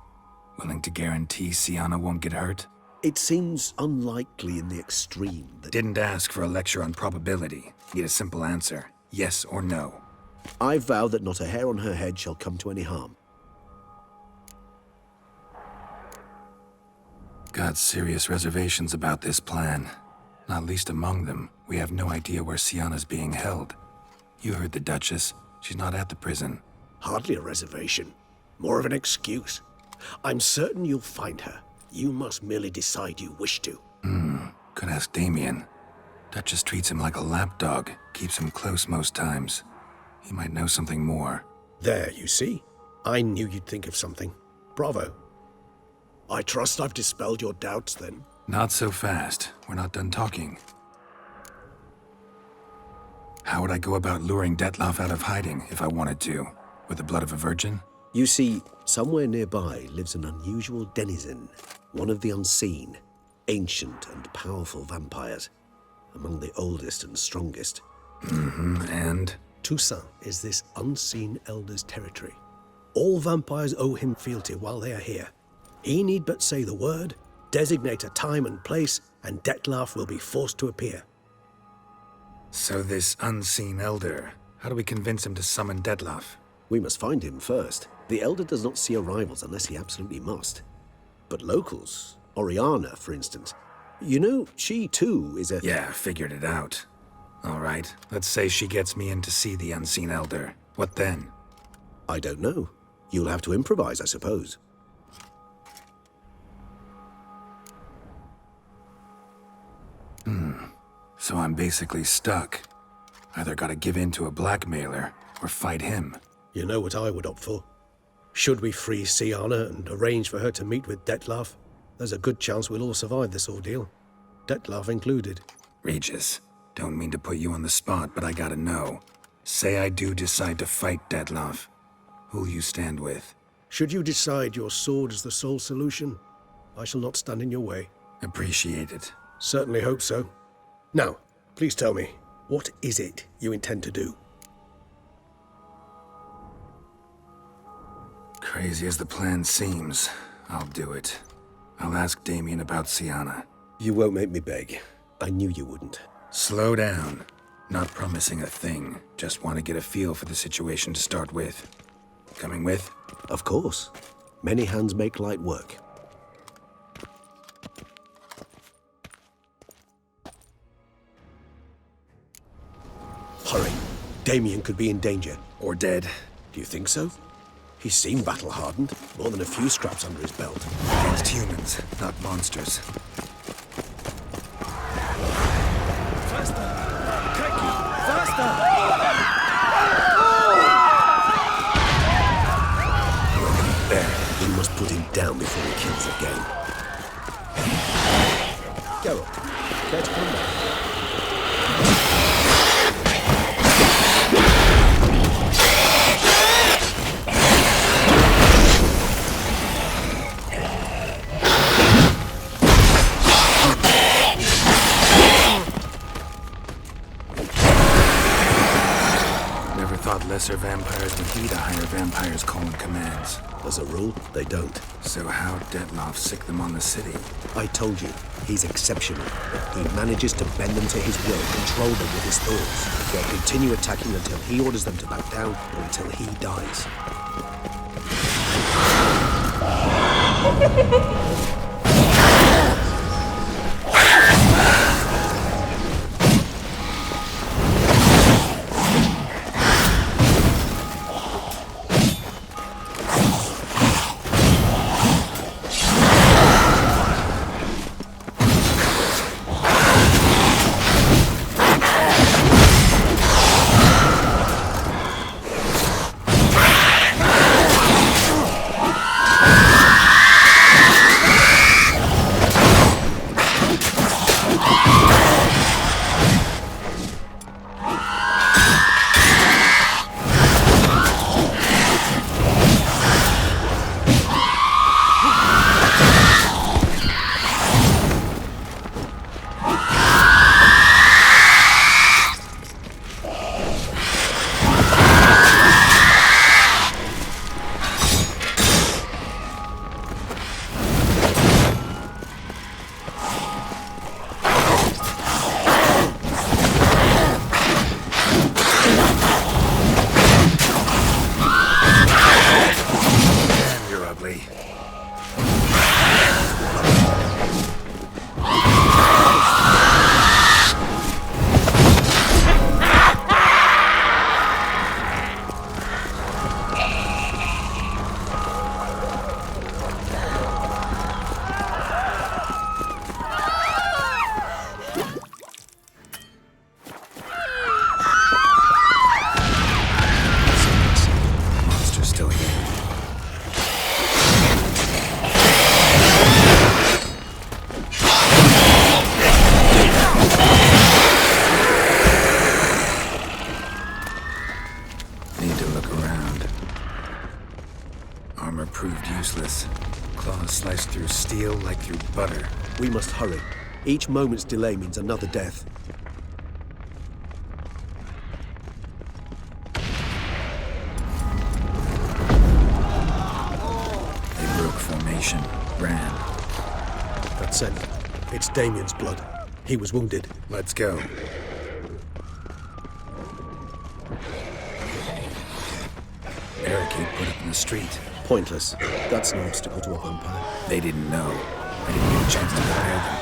Willing to guarantee Siana won't get hurt? It seems unlikely in the extreme that... Didn't ask for a lecture on probability. Need a simple answer. Yes or no. I vow that not a hair on her head shall come to any harm. Got serious reservations about this plan. Not least among them, we have no idea where Siana's being held. You heard the Duchess. She's not at the prison. Hardly a reservation. More of an excuse. I'm certain you'll find her. You must merely decide you wish to. Could ask Damien. Duchess treats him like a lapdog. Keeps him close most times. He might know something more. There, you see? I knew you'd think of something. Bravo. I trust I've dispelled your doubts, then. Not so fast. We're not done talking. How would I go about luring Detloff out of hiding if I wanted to? With the blood of a virgin? You see, somewhere nearby lives an unusual denizen, one of the unseen, ancient and powerful vampires, among the oldest and strongest. And? Toussaint is this unseen elder's territory. All vampires owe him fealty while they are here. He need but say the word, designate a time and place, and Detloff will be forced to appear. So this unseen elder, how do we convince him to summon Detloff? We must find him first. The elder does not see arrivals unless he absolutely must. But locals, Oriana, for instance, you know, she too is a... Yeah, figured it out. All right, let's say she gets me in to see the unseen elder. What then? I don't know. You'll have to improvise, I suppose. So I'm basically stuck. Either gotta give in to a blackmailer, or fight him. You know what I would opt for. Should we free Siana and arrange for her to meet with Detloff, there's a good chance we'll all survive this ordeal. Detloff included. Regis, don't mean to put you on the spot, but I gotta know. Say I do decide to fight Detloff. Who'll you stand with? Should you decide your sword is the sole solution, I shall not stand in your way. Appreciate it. Certainly hope so. Now, please tell me, what is it you intend to do? Crazy as the plan seems, I'll do it. I'll ask Damien about Siana. You won't make me beg. I knew you wouldn't. Slow down. Not promising a thing. Just want to get a feel for the situation to start with. Coming with? Of course. Many hands make light work. Hurry. Damien could be in danger. Or dead. Do you think so? He seemed battle-hardened. More than a few scraps under his belt. Against humans, not monsters. Faster! Keki! Faster! There. We must put him down before he kills again. Geralt, care to come back? Lesser vampires would heed a higher vampire's call and commands. As a rule, they don't. So how'd Detloff sick them on the city? I told you, he's exceptional. He manages to bend them to his will, control them with his thoughts. They'll continue attacking until he orders them to back down, or until he dies. spill like through butter. We must hurry. Each moment's delay means another death. They broke formation, ran. That's it. It's Damien's blood. He was wounded. Let's go. Barricade put up in the street. Pointless. That's no obstacle to a vampire. They didn't know. I didn't get a chance to prepare them.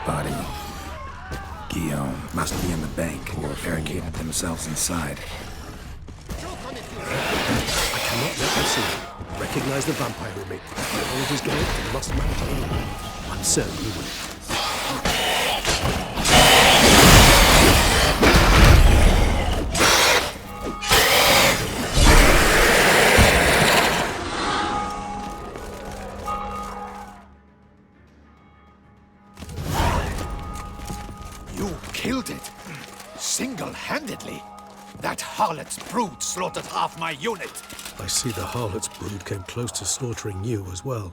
Body. Guillaume must be in the bank or barricaded themselves inside. I cannot let them see him. Recognize the vampire in me. Apologies, Geralt, and must manage alone. I'm certain he will. Killed it. Single-handedly. That harlot's brood slaughtered half my unit. I see the harlot's brood came close to slaughtering you as well.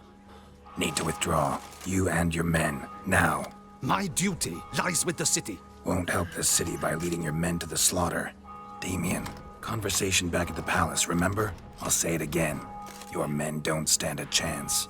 Need to withdraw. You and your men. Now. My duty lies with the city. Won't help the city by leading your men to the slaughter. Damien, conversation back at the palace, remember? I'll say it again. Your men don't stand a chance.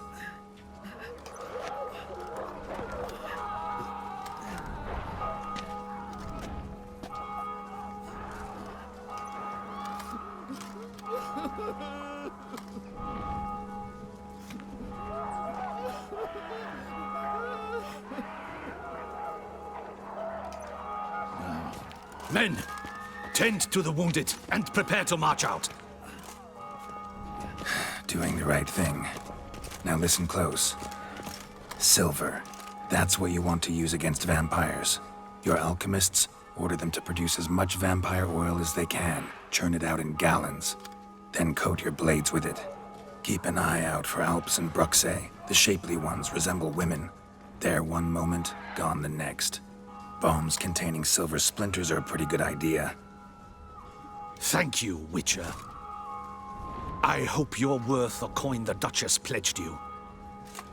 Men, tend to the wounded and prepare to march out. Doing the right thing. Now listen close. Silver. That's what you want to use against vampires. Your alchemists, order them to produce as much vampire oil as they can. Churn it out in gallons. Then coat your blades with it. Keep an eye out for Alps and Bruxae. The shapely ones resemble women. There one moment, gone the next. Bombs containing silver splinters are a pretty good idea. Thank you, Witcher. I hope you're worth the coin the Duchess pledged you.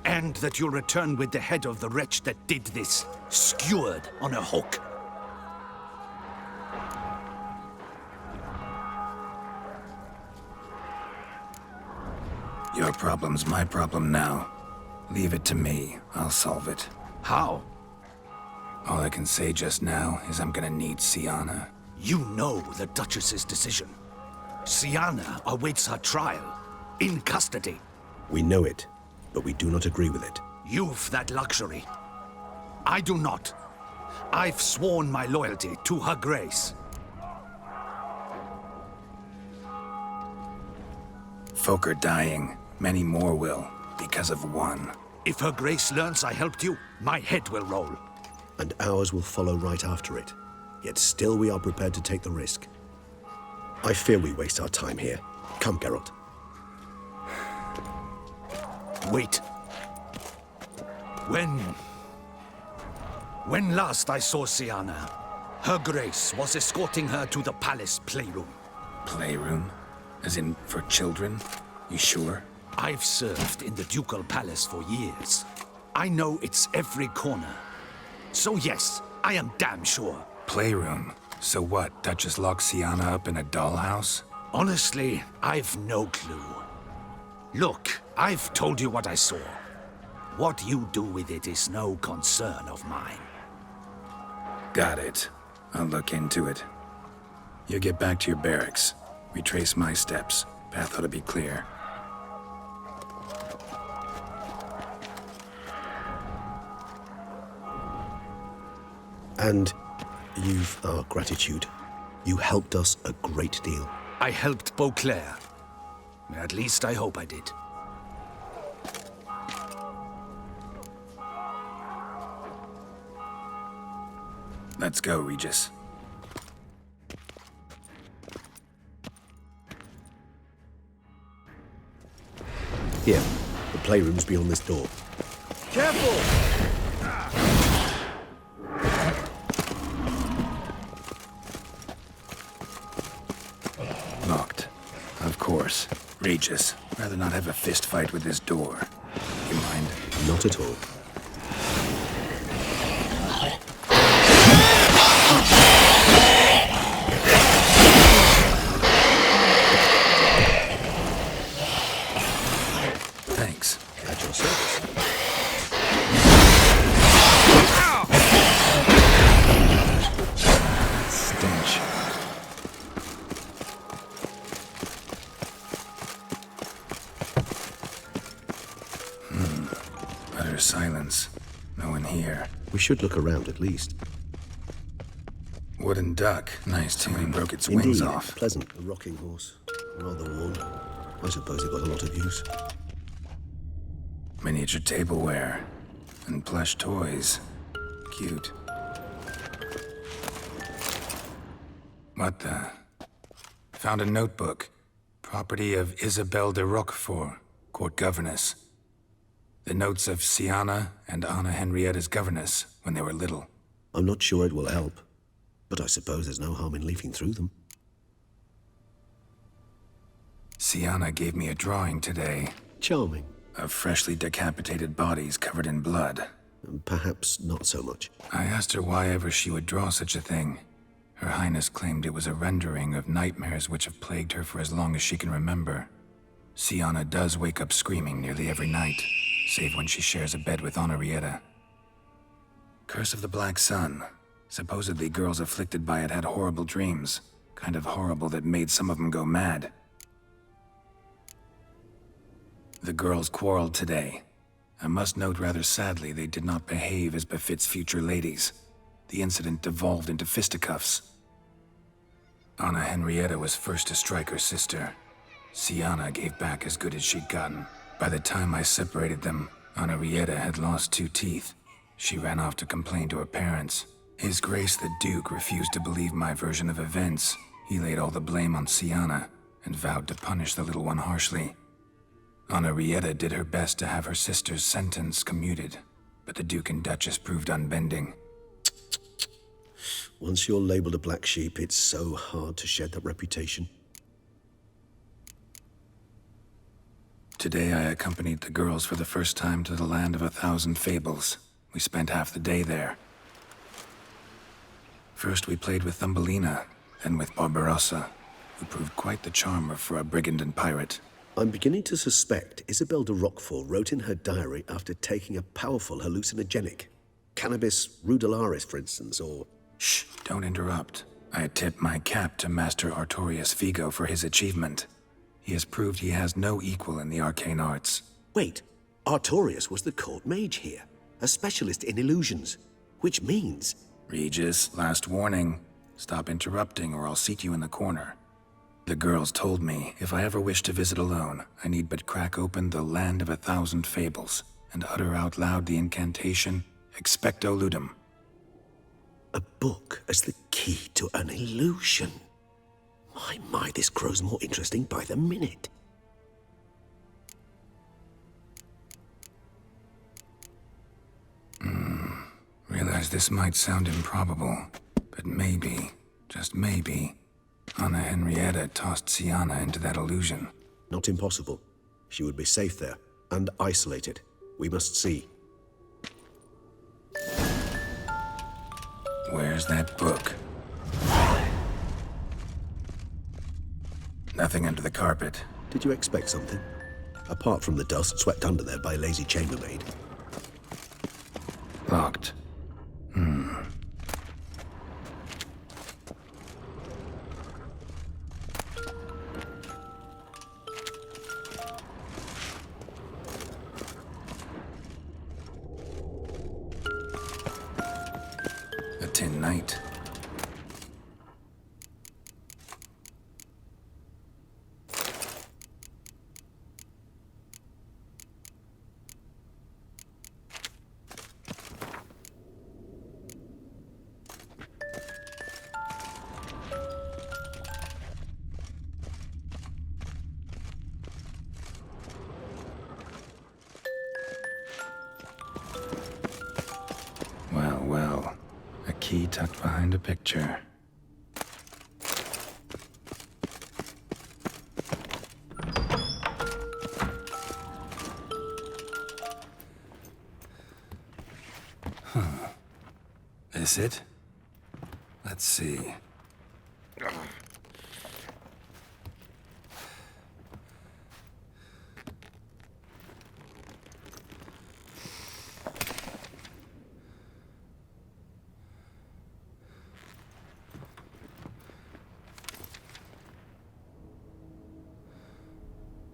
And that you'll return with the head of the wretch that did this, skewered on a hook. Your problem's my problem now. Leave it to me. I'll solve it. How? All I can say just now is I'm gonna need Sienna. You know the Duchess's decision. Sienna awaits her trial, in custody. We know it, but we do not agree with it. You've that luxury. I do not. I've sworn my loyalty to Her Grace. Folk are dying. Many more will, because of one. If Her Grace learns I helped you, my head will roll. And ours will follow right after it. Yet still we are prepared to take the risk. I fear we waste our time here. Come, Geralt. Wait. When last I saw Sienna, Her Grace was escorting her to the palace playroom. Playroom? As in, for children? You sure? I've served in the ducal palace for years. I know it's every corner. So yes, I am damn sure. Playroom? So what, Duchess locked Sienna up in a dollhouse? Honestly, I've no clue. Look, I've told you what I saw. What you do with it is no concern of mine. Got it. I'll look into it. You get back to your barracks. Retrace my steps. Path ought to be clear. And you've our gratitude. You helped us a great deal. I helped Beauclair. At least I hope I did. Let's go, Regis. Here, the playroom's beyond this door. Careful! Locked. Of course. Regis, rather not have a fist fight with this door. You mind? Not at all. Thanks. At your service. Stench. Utter silence. No one here. We should look around at least. Wooden duck. Nice. Somebody broke its wings Indeed. off. Pleasant. A rocking horse. Rather worn. I suppose it got a lot of use. Miniature tableware. And plush toys. Cute. What the? Found a notebook. Property of Isabelle de Roquefort, court governess. The notes of Sienna and Anna Henrietta's governess when they were little. I'm not sure it will help, but I suppose there's no harm in leafing through them. Sienna gave me a drawing today. Charming. Of freshly decapitated bodies covered in blood. Perhaps not so much. I asked her why ever she would draw such a thing. Her Highness claimed it was a rendering of nightmares which have plagued her for as long as she can remember. Sienna does wake up screaming nearly every night, save when she shares a bed with Henrietta. Curse of the Black Sun. Supposedly girls afflicted by it had horrible dreams. Kind of horrible that made some of them go mad. The girls quarreled today. I must note rather sadly they did not behave as befits future ladies. The incident devolved into fisticuffs. Anna Henrietta was first to strike her sister. Sienna gave back as good as she'd gotten. By the time I separated them, Henrietta had lost 2 teeth. She ran off to complain to her parents. His Grace the Duke refused to believe my version of events. He laid all the blame on Sienna and vowed to punish the little one harshly. Henrietta did her best to have her sister's sentence commuted, but the Duke and Duchess proved unbending. Once you're labeled a black sheep, it's so hard to shed that reputation. Today I accompanied the girls for the first time to the land of 1,000 fables. We spent half the day there. First we played with Thumbelina, then with Barbarossa, who proved quite the charmer for a brigand and pirate. I'm beginning to suspect Isabel de Roquefort wrote in her diary after taking a powerful hallucinogenic. Cannabis rudularis, for instance, or... Shh, don't interrupt. I tip my cap to Master Artorius Vigo for his achievement. He has proved he has no equal in the arcane arts. Wait, Artorius was the court mage here, a specialist in illusions, which means... Regis, last warning. Stop interrupting or I'll seat you in the corner. The girls told me if I ever wish to visit alone, I need but crack open the land of 1,000 fables and utter out loud the incantation, Expecto Ludum. A book as the key to an illusion. My, this grows more interesting by the minute. Realize this might sound improbable, but maybe, just maybe, Anna Henrietta tossed Sienna into that illusion. Not impossible. She would be safe there, and isolated. We must see. Where's that book? Nothing under the carpet. Did you expect something? Apart from the dust swept under there by a lazy chambermaid. Locked. A tin knight. Well, a key tucked behind a picture. This it? Let's see.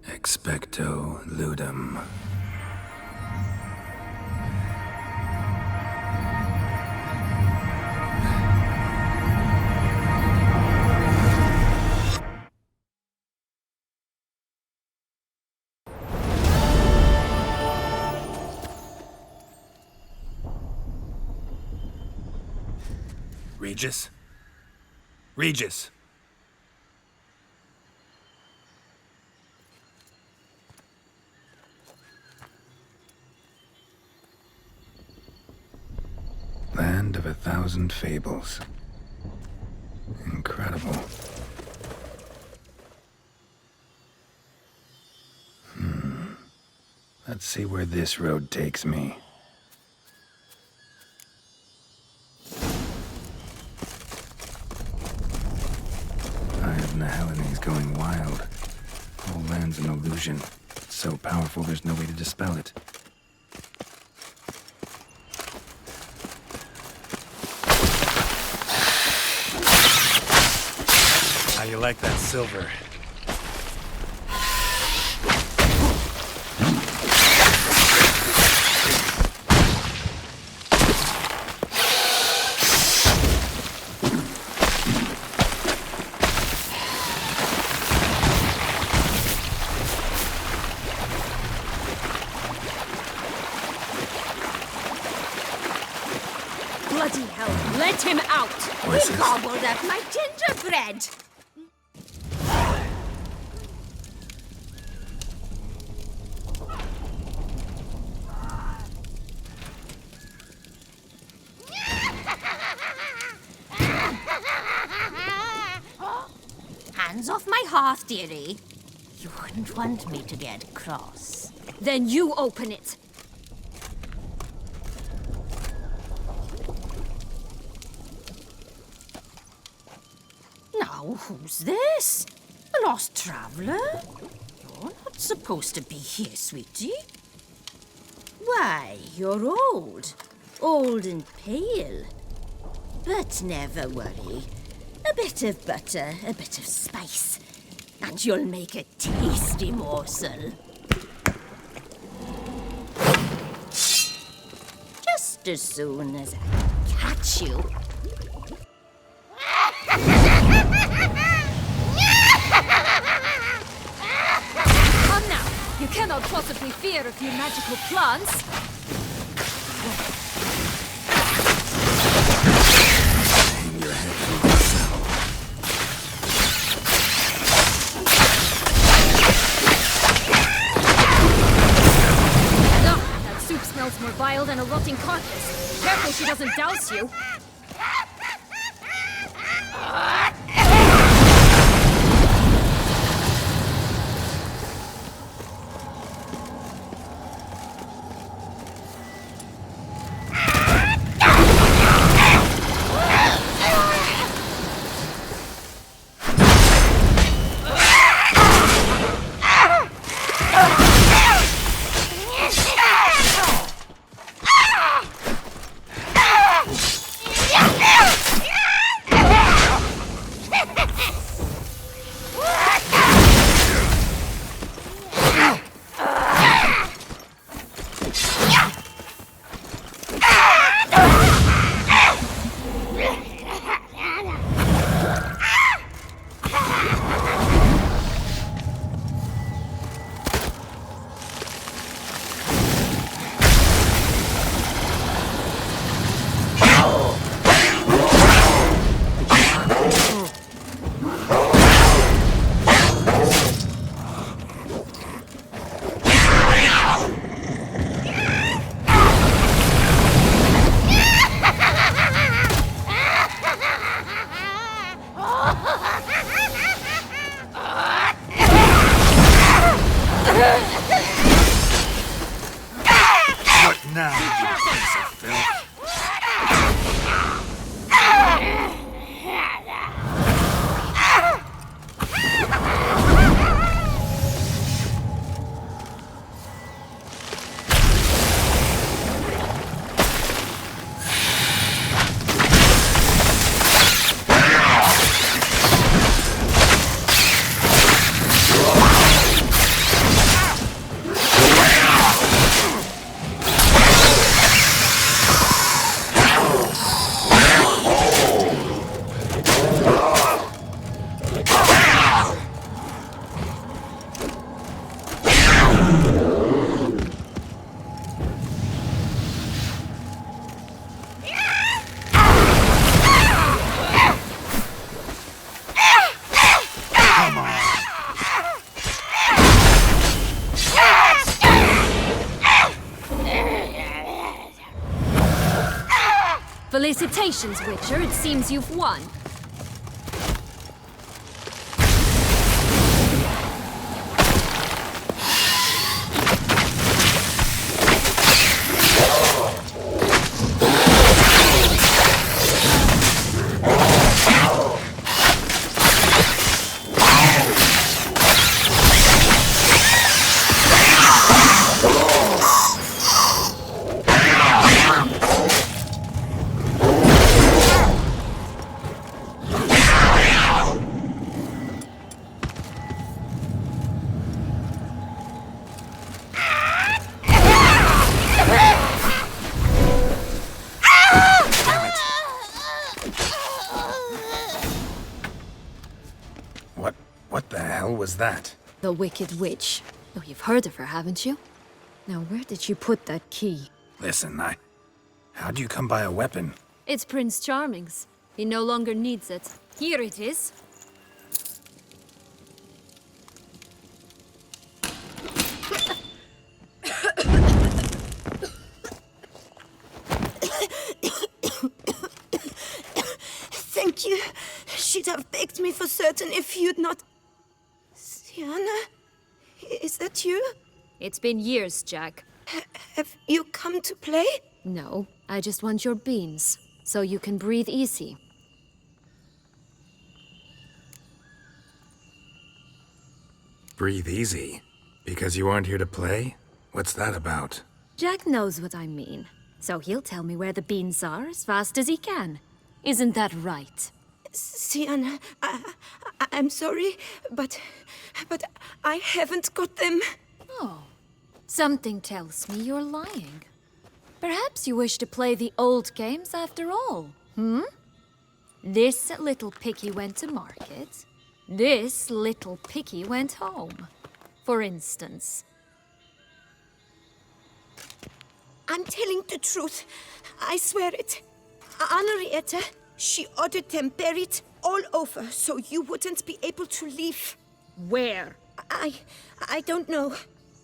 Expecto Ludum. Regis? Regis! Land of 1,000 fables. Incredible. Let's see where this road takes me. Eye of Nahelene's going wild. Whole land's an illusion. It's so powerful there's no way to dispel it. How you like that silver? Bloody hell, let him out! Voices. He gobbled up my gingerbread! Hands off my hearth, dearie. You wouldn't want me to get cross. Then you open it. Now, who's this? A lost traveler? You're not supposed to be here, sweetie. Why, you're old. Old and pale. But never worry. A bit of butter, a bit of spice, and you'll make a tasty morsel. Just as soon as I catch you. Come now! You cannot possibly fear a few magical plants. Hang your head from yourself. Ugh, that soup smells more vile than a rotting carcass. Careful she doesn't douse you. Felicitations, Witcher. It seems you've won. What the hell was that? The Wicked Witch. Oh, you've heard of her, haven't you? Now, where did you put that key? Listen, how'd you come by a weapon? It's Prince Charming's. He no longer needs it. Here it is. Thank you. She'd have begged me for certain if you'd not... Sienna? Is that you? It's been years, Jack. Have you come to play? No, I just want your beans, so you can breathe easy. Breathe easy? Because you aren't here to play? What's that about? Jack knows what I mean, so he'll tell me where the beans are as fast as he can. Isn't that right? Sienna, I'm sorry, but I haven't got them. Oh, something tells me you're lying. Perhaps you wish to play the old games after all, hmm? This little picky went to market. This little picky went home, for instance. I'm telling the truth. I swear it. Henrietta, she ordered them buried all over so you wouldn't be able to leave. Where? I don't know.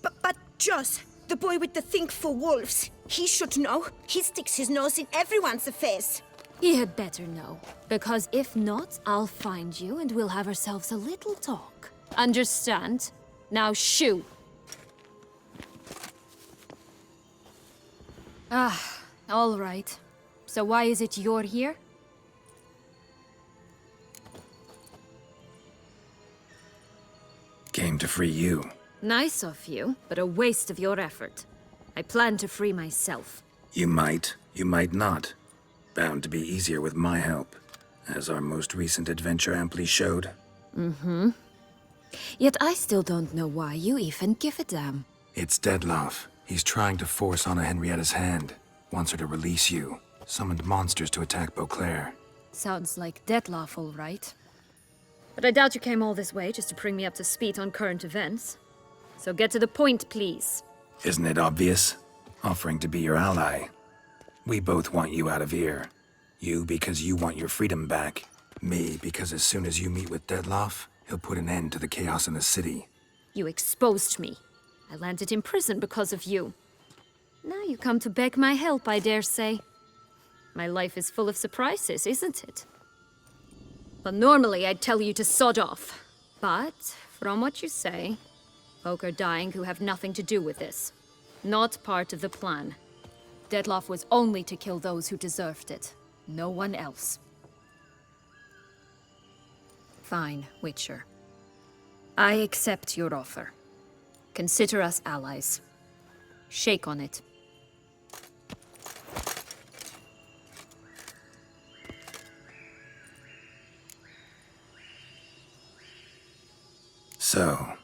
But Joss, the boy with the thing for wolves, he should know. He sticks his nose in everyone's affairs. He had better know, because if not, I'll find you and we'll have ourselves a little talk. Understand? Now shoo! Ah, all right. So why is it you're here? Came to free you. Nice of you, but a waste of your effort. I plan to free myself. You might not. Bound to be easier with my help, as our most recent adventure amply showed. Mm-hmm. Yet I still don't know why you even give a damn. It's Dettlaff. He's trying to force Anna Henrietta's hand. Wants her to release you. Summoned monsters to attack Beauclair. Sounds like Dettlaff, all right. But I doubt you came all this way just to bring me up to speed on current events. So get to the point, please. Isn't it obvious? Offering to be your ally. We both want you out of here. You because you want your freedom back. Me because as soon as you meet with Dettlaff, he'll put an end to the chaos in the city. You exposed me. I landed in prison because of you. Now you come to beg my help, I dare say. My life is full of surprises, isn't it? Well, normally I'd tell you to sod off. But, from what you say, folk are dying who have nothing to do with this. Not part of the plan. Dettlaff was only to kill those who deserved it. No one else. Fine, Witcher. I accept your offer. Consider us allies. Shake on it. So,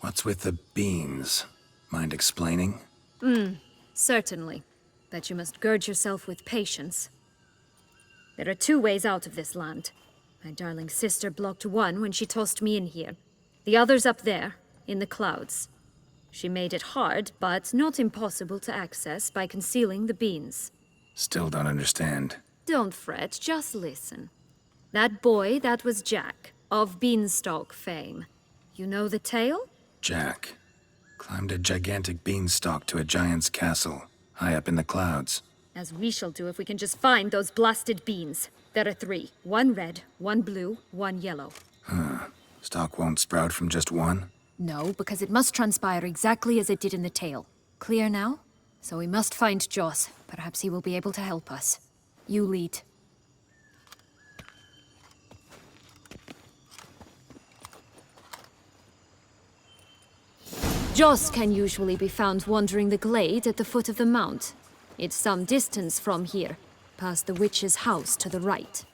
what's with the beans? Mind explaining? Certainly. But you must gird yourself with patience. There are two ways out of this land. My darling sister blocked one when she tossed me in here. The other's up there, in the clouds. She made it hard, but not impossible to access by concealing the beans. Still don't understand. Don't fret, just listen. That boy, that was Jack, of Beanstalk fame. You know the tale? Jack climbed a gigantic beanstalk to a giant's castle, high up in the clouds. As we shall do if we can just find those blasted beans. There are 3. 1 red, 1 blue, 1 yellow. Stalk won't sprout from just one? No, because it must transpire exactly as it did in the tale. Clear now? So we must find Joss. Perhaps he will be able to help us. You lead. Joss can usually be found wandering the glade at the foot of the mount. It's some distance from here, past the witch's house to the right.